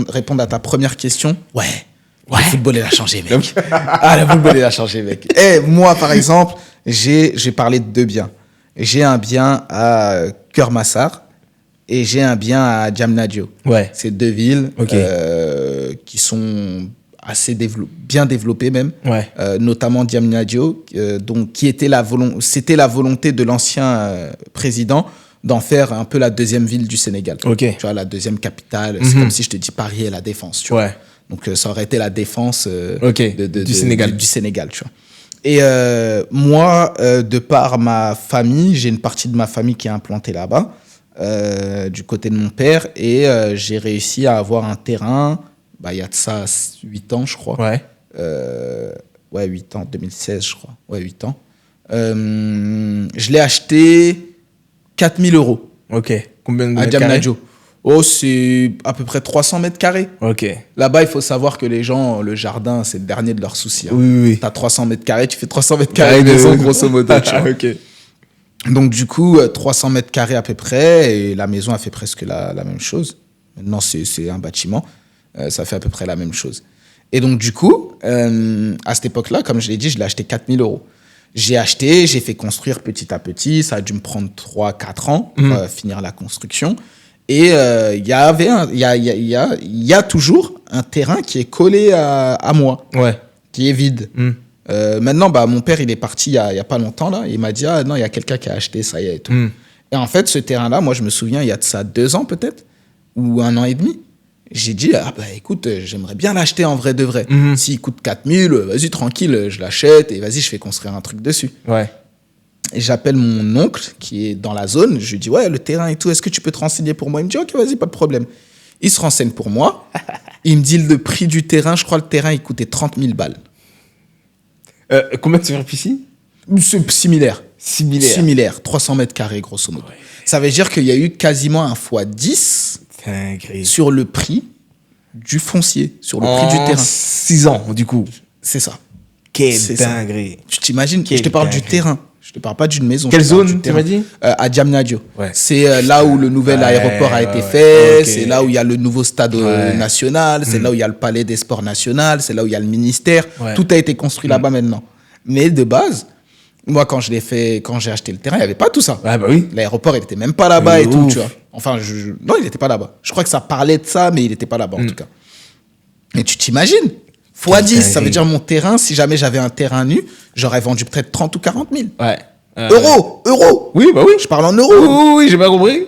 [SPEAKER 1] répondre à ta première question, le football, il a changé, mec. Le football, il a changé, mec. Moi, par exemple, j'ai parlé de 2 biens. J'ai un bien à Keur-Massar et j'ai un bien à Diamniadio.
[SPEAKER 2] Ouais.
[SPEAKER 1] C'est 2 villes qui sont assez bien développées même. Ouais. Notamment Diamniadio, donc c'était la volonté de l'ancien président d'en faire un peu la 2e ville du Sénégal. Tu vois, la 2e capitale. C'est comme si je te dis Paris et la Défense, tu vois. Donc ça aurait été la Défense
[SPEAKER 2] du Sénégal.
[SPEAKER 1] Du Sénégal, tu vois. Et moi, de par ma famille, j'ai une partie de ma famille qui est implantée là-bas, du côté de mon père, et j'ai réussi à avoir un terrain, il y a de ça 8 ans, je crois. 8 ans, 2016, je crois. 8 ans. Je l'ai acheté 4 000 €.
[SPEAKER 2] Ok. Combien de
[SPEAKER 1] à
[SPEAKER 2] mètres carrés?
[SPEAKER 1] C'est à peu près 300 mètres carrés.
[SPEAKER 2] Ok.
[SPEAKER 1] Là-bas, il faut savoir que les gens, le jardin, c'est le dernier de leurs soucis.
[SPEAKER 2] Oui.
[SPEAKER 1] T'as 300 mètres carrés, tu fais 300 mètres carrés de maison, grosso modo.
[SPEAKER 2] Ok.
[SPEAKER 1] Donc, du coup, 300 mètres carrés à peu près, et la maison a fait presque la même chose. Maintenant, c'est un bâtiment. Ça fait à peu près la même chose. Et donc, du coup, à cette époque-là, comme je l'ai dit, je l'ai acheté 4 000 €. J'ai fait construire petit à petit. Ça a dû me prendre 3-4 ans pour finir la construction. Et il y a toujours un terrain qui est collé à moi, qui est vide. Maintenant, mon père, il est parti il y a pas longtemps, là. Il m'a dit, non, il y a quelqu'un qui a acheté, ça y est, et tout. Et en fait, ce terrain-là, moi, je me souviens, il y a de ça 2 ans peut-être, ou 1 an et demi. J'ai dit, écoute, j'aimerais bien l'acheter en vrai de vrai. S'il coûte 4 000, vas-y, tranquille, je l'achète et vas-y, je fais construire un truc dessus. Et j'appelle mon oncle qui est dans la zone. Je lui dis, le terrain et tout, est-ce que tu peux te renseigner pour moi? Il me dit, ok, vas-y, pas de problème. Il se renseigne pour moi. Il me dit le prix du terrain. Je crois que le terrain, il coûtait 30 000 balles.
[SPEAKER 2] Combien de superficie?
[SPEAKER 1] C'est similaire. 300 mètres carrés, grosso modo. Ça veut dire qu'il y a eu quasiment un x10 sur le prix du foncier, sur le prix du terrain.
[SPEAKER 2] 6 ans, du coup.
[SPEAKER 1] C'est ça.
[SPEAKER 2] Quelle dinguerie.
[SPEAKER 1] Tu t'imagines? Je te parle du terrain. Je te parle pas d'une maison.
[SPEAKER 2] Quelle zone, tu m'as dit?
[SPEAKER 1] À Diamniadio. C'est là où le nouvel aéroport a été fait. C'est là où il y a le nouveau stade national. C'est là où il y a le palais des sports national. C'est là où il y a le ministère. Tout a été construit là-bas maintenant. Mais de base, moi, quand j'ai acheté le terrain, il n'y avait pas tout ça. L'aéroport, il n'était même pas là-bas et tout, tu vois. Enfin, non, il n'était pas là-bas. Je crois que ça parlait de ça, mais il n'était pas là-bas, en tout cas. Et tu t'imagines? x10, ça veut dire mon terrain, si jamais j'avais un terrain nu, j'aurais vendu peut-être 30 ou 40 000. Euros.
[SPEAKER 2] Oui.
[SPEAKER 1] Je parle en euros.
[SPEAKER 2] Oui, j'ai pas compris.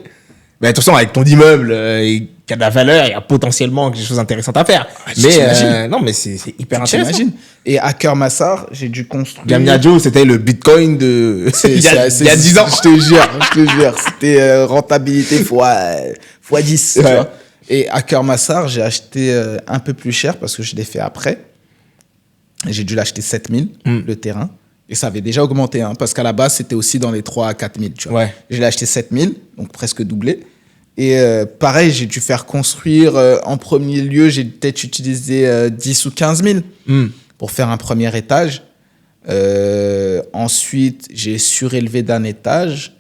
[SPEAKER 2] Mais de toute façon, avec ton immeuble qui a de la valeur, il y a potentiellement quelque chose d'intéressant à faire. Non, mais c'est hyper intéressant. T'imagines?
[SPEAKER 1] Et à Keur-Massar, j'ai dû construire...
[SPEAKER 2] Diamniadio, c'était le Bitcoin de... il y a 10 ans.
[SPEAKER 1] Je te jure. C'était rentabilité x 10, tu vois. Et à Keur-Massar, j'ai acheté un peu plus cher parce que je l'ai fait après. J'ai dû l'acheter 7 000, le terrain. Et ça avait déjà augmenté, parce qu'à la base, c'était aussi dans les 3 à 4 000. Tu vois. Je l'ai acheté 7 000, donc presque doublé. Et pareil, j'ai dû faire construire, en premier lieu, j'ai peut-être utilisé 10 ou 15 000 pour faire un premier étage. Ensuite, j'ai surélevé d'un étage.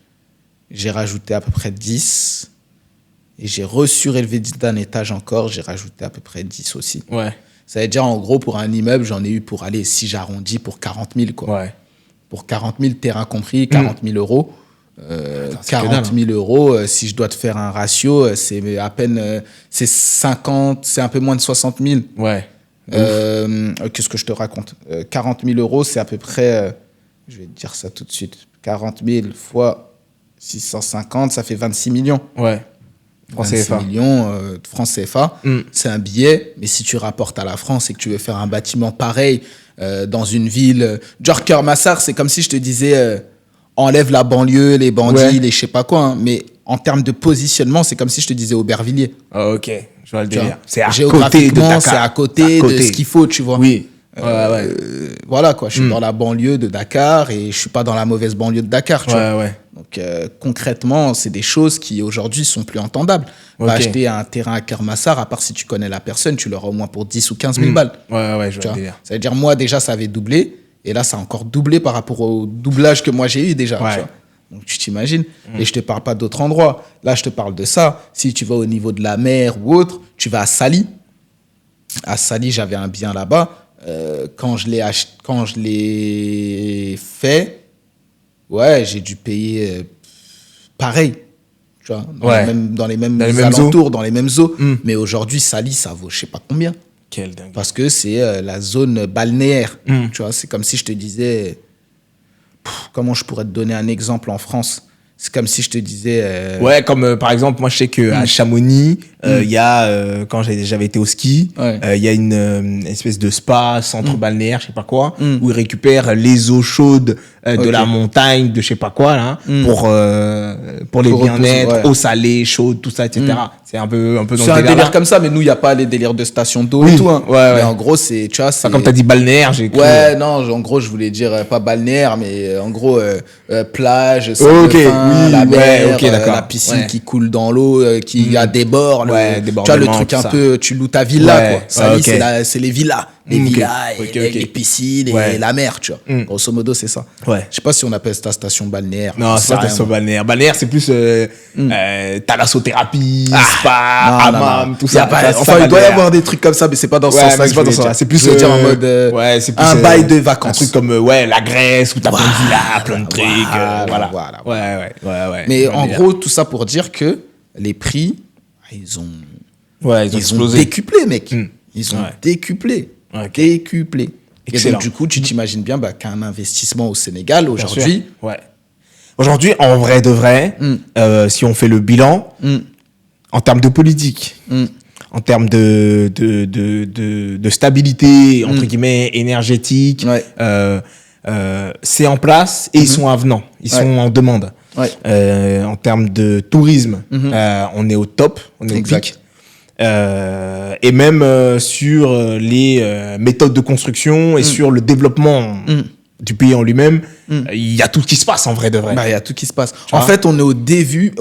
[SPEAKER 1] J'ai rajouté à peu près 10. Et j'ai resurélevé d'un étage encore. J'ai rajouté à peu près 10 aussi. Ça veut dire, en gros, pour un immeuble, j'en ai eu pour aller, si j'arrondis, pour 40 000, quoi. Pour 40 000, terrain compris, 40 000 euros.
[SPEAKER 2] c'est que dalle,
[SPEAKER 1] 40 000 euros, si je dois te faire un ratio, c'est à peine, c'est 50, c'est un peu moins de 60 000.
[SPEAKER 2] Ouais.
[SPEAKER 1] Qu'est-ce que je te raconte? 40 000 euros, c'est à peu près, je vais te dire ça tout de suite, 40 000 fois 650, ça fait 26 millions.
[SPEAKER 2] Ouais. Francs
[SPEAKER 1] 26
[SPEAKER 2] CFA.
[SPEAKER 1] millions de francs CFA. C'est un billet, mais si tu rapportes à la France et que tu veux faire un bâtiment pareil dans une ville, genre Keur-Massar, c'est comme si je te disais enlève la banlieue, les bandits, les je sais pas quoi, hein, mais en termes de positionnement, c'est comme si je te disais Aubervilliers.
[SPEAKER 2] Ah, ok, je vois le
[SPEAKER 1] Tu vois.
[SPEAKER 2] délire. C'est à côté de
[SPEAKER 1] Géographiquement,
[SPEAKER 2] Dakar.
[SPEAKER 1] c'est à côté de ce qu'il faut, tu vois.
[SPEAKER 2] Oui.
[SPEAKER 1] Voilà quoi, je suis dans la banlieue de Dakar et je suis pas dans la mauvaise banlieue de Dakar, tu vois.
[SPEAKER 2] Ouais.
[SPEAKER 1] Donc concrètement, c'est des choses qui aujourd'hui sont plus entendables. Va acheter un terrain à Keur-Massar, à part si tu connais la personne, tu l'auras au moins pour 10 ou 15 000 balles.
[SPEAKER 2] Ouais, je
[SPEAKER 1] Tu
[SPEAKER 2] vois
[SPEAKER 1] vois.
[SPEAKER 2] le délire.
[SPEAKER 1] Ça veut dire, moi déjà, ça avait doublé, et là, ça a encore doublé par rapport au doublage que moi j'ai eu déjà.
[SPEAKER 2] Ouais.
[SPEAKER 1] Tu vois. Donc tu t'imagines. Et je te parle pas d'autres endroits. Là, je te parle de ça. Si tu vas au niveau de la mer ou autre, tu vas à Sali. À Sali, j'avais un bien là-bas. Quand je l'ai fait, ouais, j'ai dû payer pareil. Tu vois, dans les mêmes alentours, dans les mêmes eaux. Mais aujourd'hui, Sali, ça vaut je sais pas combien.
[SPEAKER 2] Quel dingue.
[SPEAKER 1] Parce que c'est la zone balnéaire. Tu vois, c'est comme si je te disais... comment je pourrais te donner un exemple en France? C'est comme si je te disais...
[SPEAKER 2] Ouais, comme par exemple, moi je sais qu'à Chamonix, il y a, quand j'avais été au ski, il y a une espèce de spa, centre balnéaire, je sais pas quoi, où ils récupèrent les eaux chaudes de la montagne, de je sais pas quoi, là, pour les bien-être, eau salée, chaude, tout ça, etc. C'est un peu dans
[SPEAKER 1] c'est un délire comme ça, mais nous, il n'y a pas les délires de station d'eau et tout. Hein. Mais en gros, c'est... Tu vois, c'est...
[SPEAKER 2] Comme tu as dit balnéaire, j'ai cru.
[SPEAKER 1] Ouais, non, en gros, je voulais dire pas balnéaire, mais en gros, plage, salle de bain, la mer, la piscine qui coule dans l'eau, qui a des bords. Tu vois, le truc un peu, tu loues ta villa, quoi. Ça, c'est les villas. Les villas, et les piscines et la mer, tu vois. Grosso modo, c'est ça.
[SPEAKER 2] Ouais.
[SPEAKER 1] Je sais pas si on appelle ça station balnéaire.
[SPEAKER 2] Non, c'est pas station balnéaire. Balnéaire, c'est plus thalassothérapie, spa, hammam, tout ça.
[SPEAKER 1] Enfin, il doit y avoir des trucs comme ça, mais c'est pas dans ce sens-là.
[SPEAKER 2] C'est pas dans ce sens-là. C'est plus
[SPEAKER 1] dire en mode un bail de vacances.
[SPEAKER 2] Un truc comme la Grèce où t'as plein de villas, plein de trucs. Voilà. Ouais.
[SPEAKER 1] Mais en gros, tout ça pour dire que les prix, ils ont décuplé, mec. Ils ont décuplé. Décuplé. Et donc, du coup, tu t'imagines bien qu'un investissement au Sénégal aujourd'hui.
[SPEAKER 2] Ouais. Aujourd'hui, en vrai de vrai, si on fait le bilan, en termes de politique, en termes de stabilité, entre guillemets, énergétique, c'est en place et ils sont avenants. Ils sont en demande. En termes de tourisme, on est au top, on est au pic. Et même sur les méthodes de construction et sur le développement du pays en lui-même, il y a tout qui se passe en vrai de vrai.
[SPEAKER 1] Il y a tout qui se passe. En fait, on est au début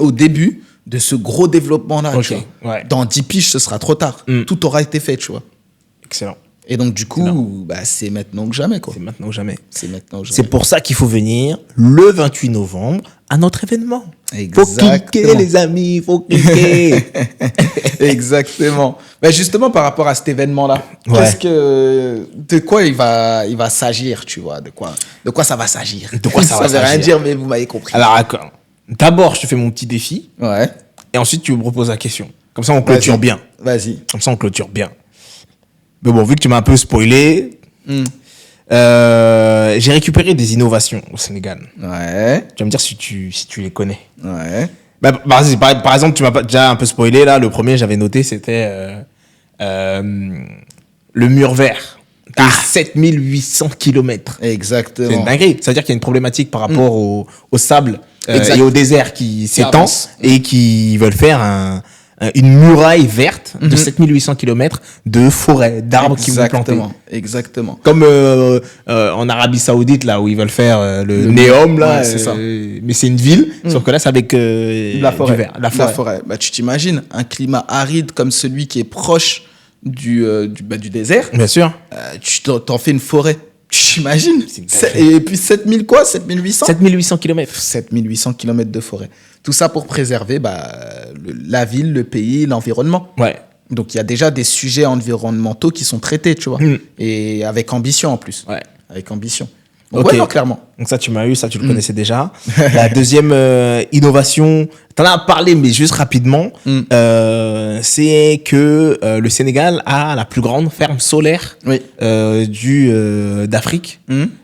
[SPEAKER 1] de ce gros développement-là. Tu vois. Dans 10 piges, ce sera trop tard. Tout aura été fait, tu vois.
[SPEAKER 2] Excellent.
[SPEAKER 1] Et donc, du coup, c'est maintenant que jamais, quoi.
[SPEAKER 2] C'est maintenant que jamais.
[SPEAKER 1] C'est
[SPEAKER 2] pour ça qu'il faut venir le 28 novembre à notre événement.
[SPEAKER 1] Exactement.
[SPEAKER 2] Faut cliquer, les amis, faut cliquer.
[SPEAKER 1] Exactement. Justement, par rapport à cet événement-là, de quoi il va s'agir, tu vois? De quoi ça va s'agir?
[SPEAKER 2] De quoi ça va s'agir?
[SPEAKER 1] Ça veut rien dire, mais vous m'avez compris.
[SPEAKER 2] Alors, d'abord, je te fais mon petit défi.
[SPEAKER 1] Ouais.
[SPEAKER 2] Et ensuite, tu me proposes la question. Comme ça, on clôture bien.
[SPEAKER 1] Vas-y.
[SPEAKER 2] Comme ça, on clôture bien. Mais bon, vu que tu m'as un peu spoilé, j'ai récupéré des innovations au Sénégal.
[SPEAKER 1] Ouais.
[SPEAKER 2] Tu vas me dire si tu les connais.
[SPEAKER 1] Ouais.
[SPEAKER 2] Par exemple, tu m'as déjà un peu spoilé là. Le premier, j'avais noté, c'était le mur vert. 7800 km.
[SPEAKER 1] Exactement.
[SPEAKER 2] C'est une dinguerie. Ça veut dire qu'il y a une problématique par rapport au sable et au désert qui s'étend et qui veulent faire une muraille verte de 7800 km de forêt, d'arbres qui vont planter.
[SPEAKER 1] Exactement.
[SPEAKER 2] Comme en Arabie Saoudite, là, où ils veulent faire le Neom, là.
[SPEAKER 1] C'est ça.
[SPEAKER 2] Mais c'est une ville, sauf que là, c'est avec
[SPEAKER 1] la forêt.
[SPEAKER 2] Du vert.
[SPEAKER 1] La forêt. Tu t'imagines un climat aride comme celui qui est proche du désert.
[SPEAKER 2] Bien sûr.
[SPEAKER 1] Tu t'en fais une forêt. Tu t'imagines? Et puis 7800
[SPEAKER 2] km.
[SPEAKER 1] 7800 km de forêt. Tout ça pour préserver la ville, le pays, l'environnement.
[SPEAKER 2] Ouais.
[SPEAKER 1] Donc il y a déjà des sujets environnementaux qui sont traités, tu vois. Et avec ambition en plus.
[SPEAKER 2] Ouais.
[SPEAKER 1] Avec ambition. Donc, ouais, non, clairement.
[SPEAKER 2] Donc ça, tu m'as eu, ça, tu le connaissais déjà. La deuxième innovation, t'en as parlé, mais juste rapidement, c'est que le Sénégal a la plus grande ferme solaire d'Afrique.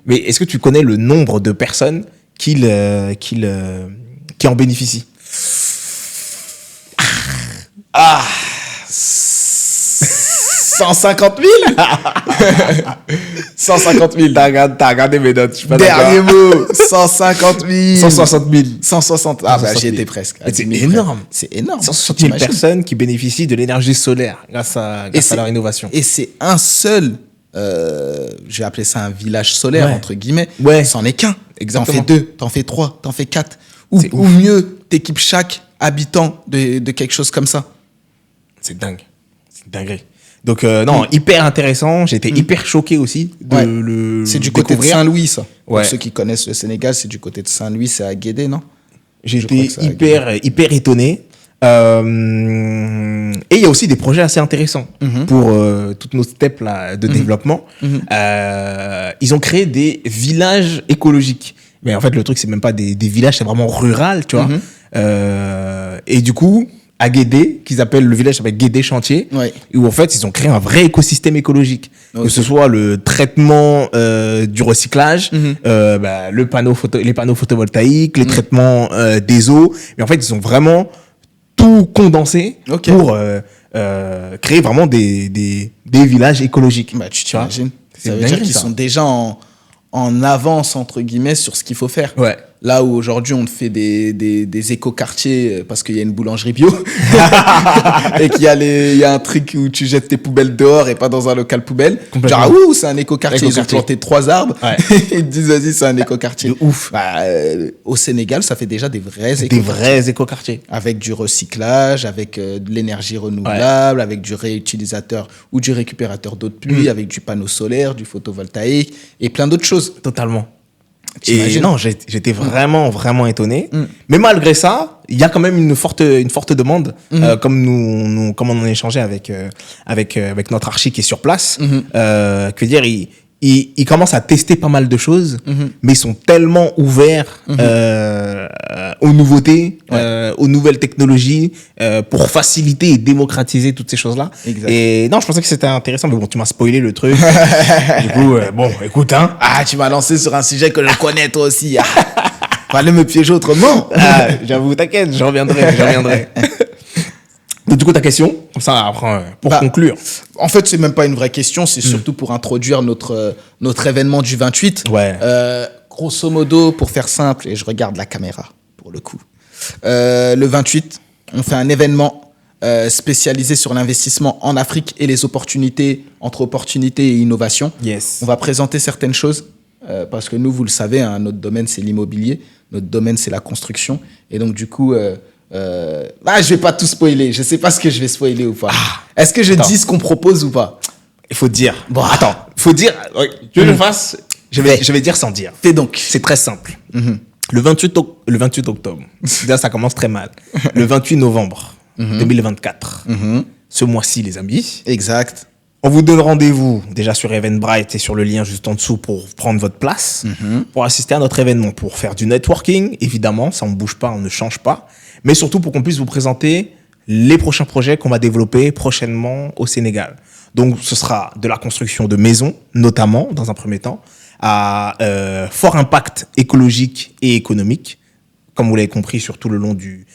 [SPEAKER 2] Mais est-ce que tu connais le nombre de personnes qui en bénéficient?
[SPEAKER 1] 150 000 150 000.
[SPEAKER 2] T'as regardé mes notes. Je suis pas
[SPEAKER 1] Dernier mot. 150 000.
[SPEAKER 2] 160 000.
[SPEAKER 1] 160. Ah, bah, j'y étais presque.
[SPEAKER 2] C'est énorme.
[SPEAKER 1] C'est énorme.
[SPEAKER 2] 160 000 personnes qui bénéficient de l'énergie solaire grâce à leur innovation.
[SPEAKER 1] Et c'est un seul, je vais appeler ça un village solaire, entre guillemets.
[SPEAKER 2] Ouais.
[SPEAKER 1] C'en est qu'un.
[SPEAKER 2] Exactement.
[SPEAKER 1] T'en fais 2, t'en fais 3, t'en fais 4. Ou mieux, t'équipes chaque habitant de quelque chose comme ça.
[SPEAKER 2] C'est dingue. C'est dingue. Donc, non, hyper intéressant. J'étais hyper choqué aussi de le
[SPEAKER 1] C'est du côté de Saint-Louis, ça.
[SPEAKER 2] Ouais.
[SPEAKER 1] Pour ceux qui connaissent le Sénégal, c'est du côté de Saint-Louis, c'est à Guédé, non?
[SPEAKER 2] J'étais hyper étonné. Et il y a aussi des projets assez intéressants pour toutes nos steps là, de développement. Ils ont créé des villages écologiques. Mais en fait, le truc, c'est même pas des villages, c'est vraiment rural, tu vois. Et du coup, à Guédé, qu'ils appellent le village avec Guédé Chantier, où en fait, ils ont créé un vrai écosystème écologique. Que ce soit le traitement du recyclage, les panneaux photovoltaïques, les traitements des eaux. Mais en fait, ils ont vraiment tout condensé pour créer vraiment des villages écologiques.
[SPEAKER 1] Bah, tu t'imagines. Ça veut dire qu'ils sont déjà en avance, entre guillemets, sur ce qu'il faut faire.
[SPEAKER 2] Ouais.
[SPEAKER 1] Là où aujourd'hui, on fait des éco-quartiers parce qu'il y a une boulangerie bio et qu'il y a un truc où tu jettes tes poubelles dehors et pas dans un local poubelle. Genre, c'est un éco-quartier. Ils ont planté 3 arbres et ils disent, vas-y, c'est un éco-quartier.
[SPEAKER 2] De ouf.
[SPEAKER 1] Bah, au Sénégal, ça fait déjà des vrais éco-quartiers.
[SPEAKER 2] Des vrais éco-quartiers.
[SPEAKER 1] Avec du recyclage, avec de l'énergie renouvelable, avec du réutilisateur ou du récupérateur d'eau de pluie, avec du panneau solaire, du photovoltaïque et plein d'autres choses.
[SPEAKER 2] Totalement. Et non, j'étais vraiment étonné. Mais malgré ça, il y a quand même une forte demande, comme on en a échangé avec notre archi qui est sur place. Que dire, ils commencent à tester pas mal de choses, mais ils sont tellement ouverts aux nouveautés, aux nouvelles technologies, pour faciliter et démocratiser toutes ces choses-là.
[SPEAKER 1] Exact.
[SPEAKER 2] Et non, je pensais que c'était intéressant, mais bon, tu m'as spoilé le truc. Du coup, bon, écoute, hein.
[SPEAKER 1] Ah, tu m'as lancé sur un sujet que je connais toi aussi. Fallait me piéger autrement.
[SPEAKER 2] J'avoue, t'inquiète, j'en reviendrai. Donc, du coup, ta question, comme ça, après, pour conclure.
[SPEAKER 1] En fait, c'est même pas une vraie question, c'est surtout pour introduire notre événement du 28. Grosso modo, pour faire simple, et je regarde la caméra, pour le coup. Le 28, on fait un événement spécialisé sur l'investissement en Afrique et les opportunités, entre opportunités et innovation.
[SPEAKER 2] Yes.
[SPEAKER 1] On va présenter certaines choses, parce que nous, vous le savez, notre domaine, c'est l'immobilier. Notre domaine, c'est la construction. Et donc, du coup... je vais pas tout spoiler. Je sais pas ce que je vais spoiler ou pas. Est-ce que je dis ce qu'on propose ou pas?
[SPEAKER 2] Il faut dire.
[SPEAKER 1] Bon,
[SPEAKER 2] attends. Il faut dire. Tu veux que je fasse? Je vais dire sans dire.
[SPEAKER 1] Fais donc.
[SPEAKER 2] C'est très simple. Le 28 octobre. Déjà, ça commence très mal. Le 28 novembre 2024. Ce mois-ci, les amis.
[SPEAKER 1] Exact.
[SPEAKER 2] On vous donne rendez-vous déjà sur Eventbrite et sur le lien juste en dessous pour prendre votre place, pour assister à notre événement, pour faire du networking, évidemment, ça on ne bouge pas, on ne change pas, mais surtout pour qu'on puisse vous présenter les prochains projets qu'on va développer prochainement au Sénégal. Donc ce sera de la construction de maisons, notamment, dans un premier temps, à fort impact écologique et économique, comme vous l'avez compris sur tout le long du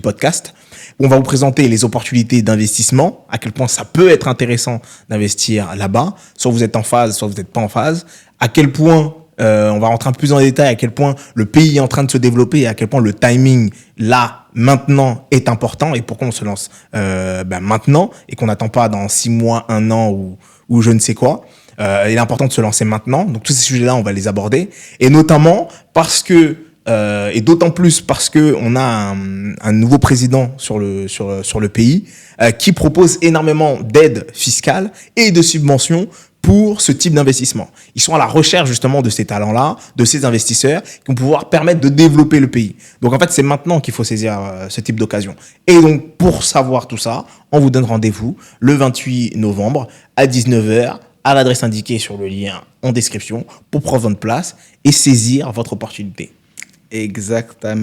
[SPEAKER 2] podcast. On va vous présenter les opportunités d'investissement, à quel point ça peut être intéressant d'investir là-bas. Soit vous êtes en phase, soit vous n'êtes pas en phase. À quel point, on va rentrer un peu plus en détail, à quel point le pays est en train de se développer et à quel point le timing, là, maintenant, est important et pourquoi on se lance maintenant et qu'on n'attend pas dans 6 mois, 1 an ou je ne sais quoi. Il est important de se lancer maintenant. Donc tous ces sujets-là, on va les aborder. Et notamment parce que et d'autant plus parce que on a un nouveau président sur le pays qui propose énormément d'aides fiscales et de subventions pour ce type d'investissement. Ils sont à la recherche justement de ces talents-là, de ces investisseurs qui vont pouvoir permettre de développer le pays. Donc en fait, c'est maintenant qu'il faut saisir ce type d'occasion. Et donc pour savoir tout ça, on vous donne rendez-vous le 28 novembre à 19h à l'adresse indiquée sur le lien en description pour prendre votre place et saisir votre opportunité.
[SPEAKER 1] Exactement.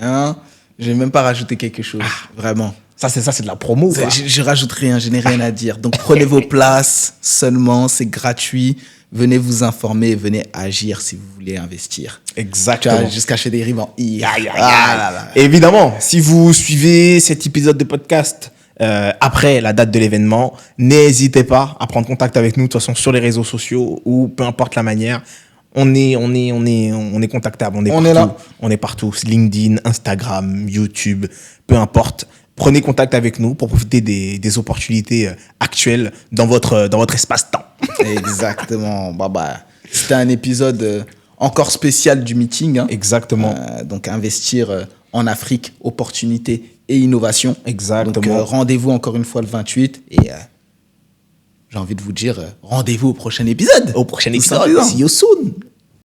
[SPEAKER 1] Hein? Je vais même pas rajouter quelque chose, vraiment.
[SPEAKER 2] Ça, c'est de la promo.
[SPEAKER 1] Je rajoute rien, je n'ai rien à dire. Donc, prenez vos places seulement, c'est gratuit. Venez vous informer, venez agir si vous voulez investir.
[SPEAKER 2] Exactement.
[SPEAKER 1] Jusqu'à chez des rives en I.
[SPEAKER 2] Évidemment, si vous suivez cet épisode de podcast après la date de l'événement, n'hésitez pas à prendre contact avec nous, de toute façon, sur les réseaux sociaux ou peu importe la manière. On est contactable, on est partout.
[SPEAKER 1] Là.
[SPEAKER 2] On est partout. LinkedIn, Instagram, YouTube, peu importe. Prenez contact avec nous pour profiter des opportunités actuelles dans votre espace-temps.
[SPEAKER 1] Exactement. C'était un épisode encore spécial du meeting. Hein.
[SPEAKER 2] Exactement.
[SPEAKER 1] Donc, investir en Afrique, opportunités et innovation.
[SPEAKER 2] Exactement.
[SPEAKER 1] Donc, rendez-vous encore une fois le 28 et j'ai envie de vous dire rendez-vous au prochain épisode.
[SPEAKER 2] Au prochain épisode. See you soon.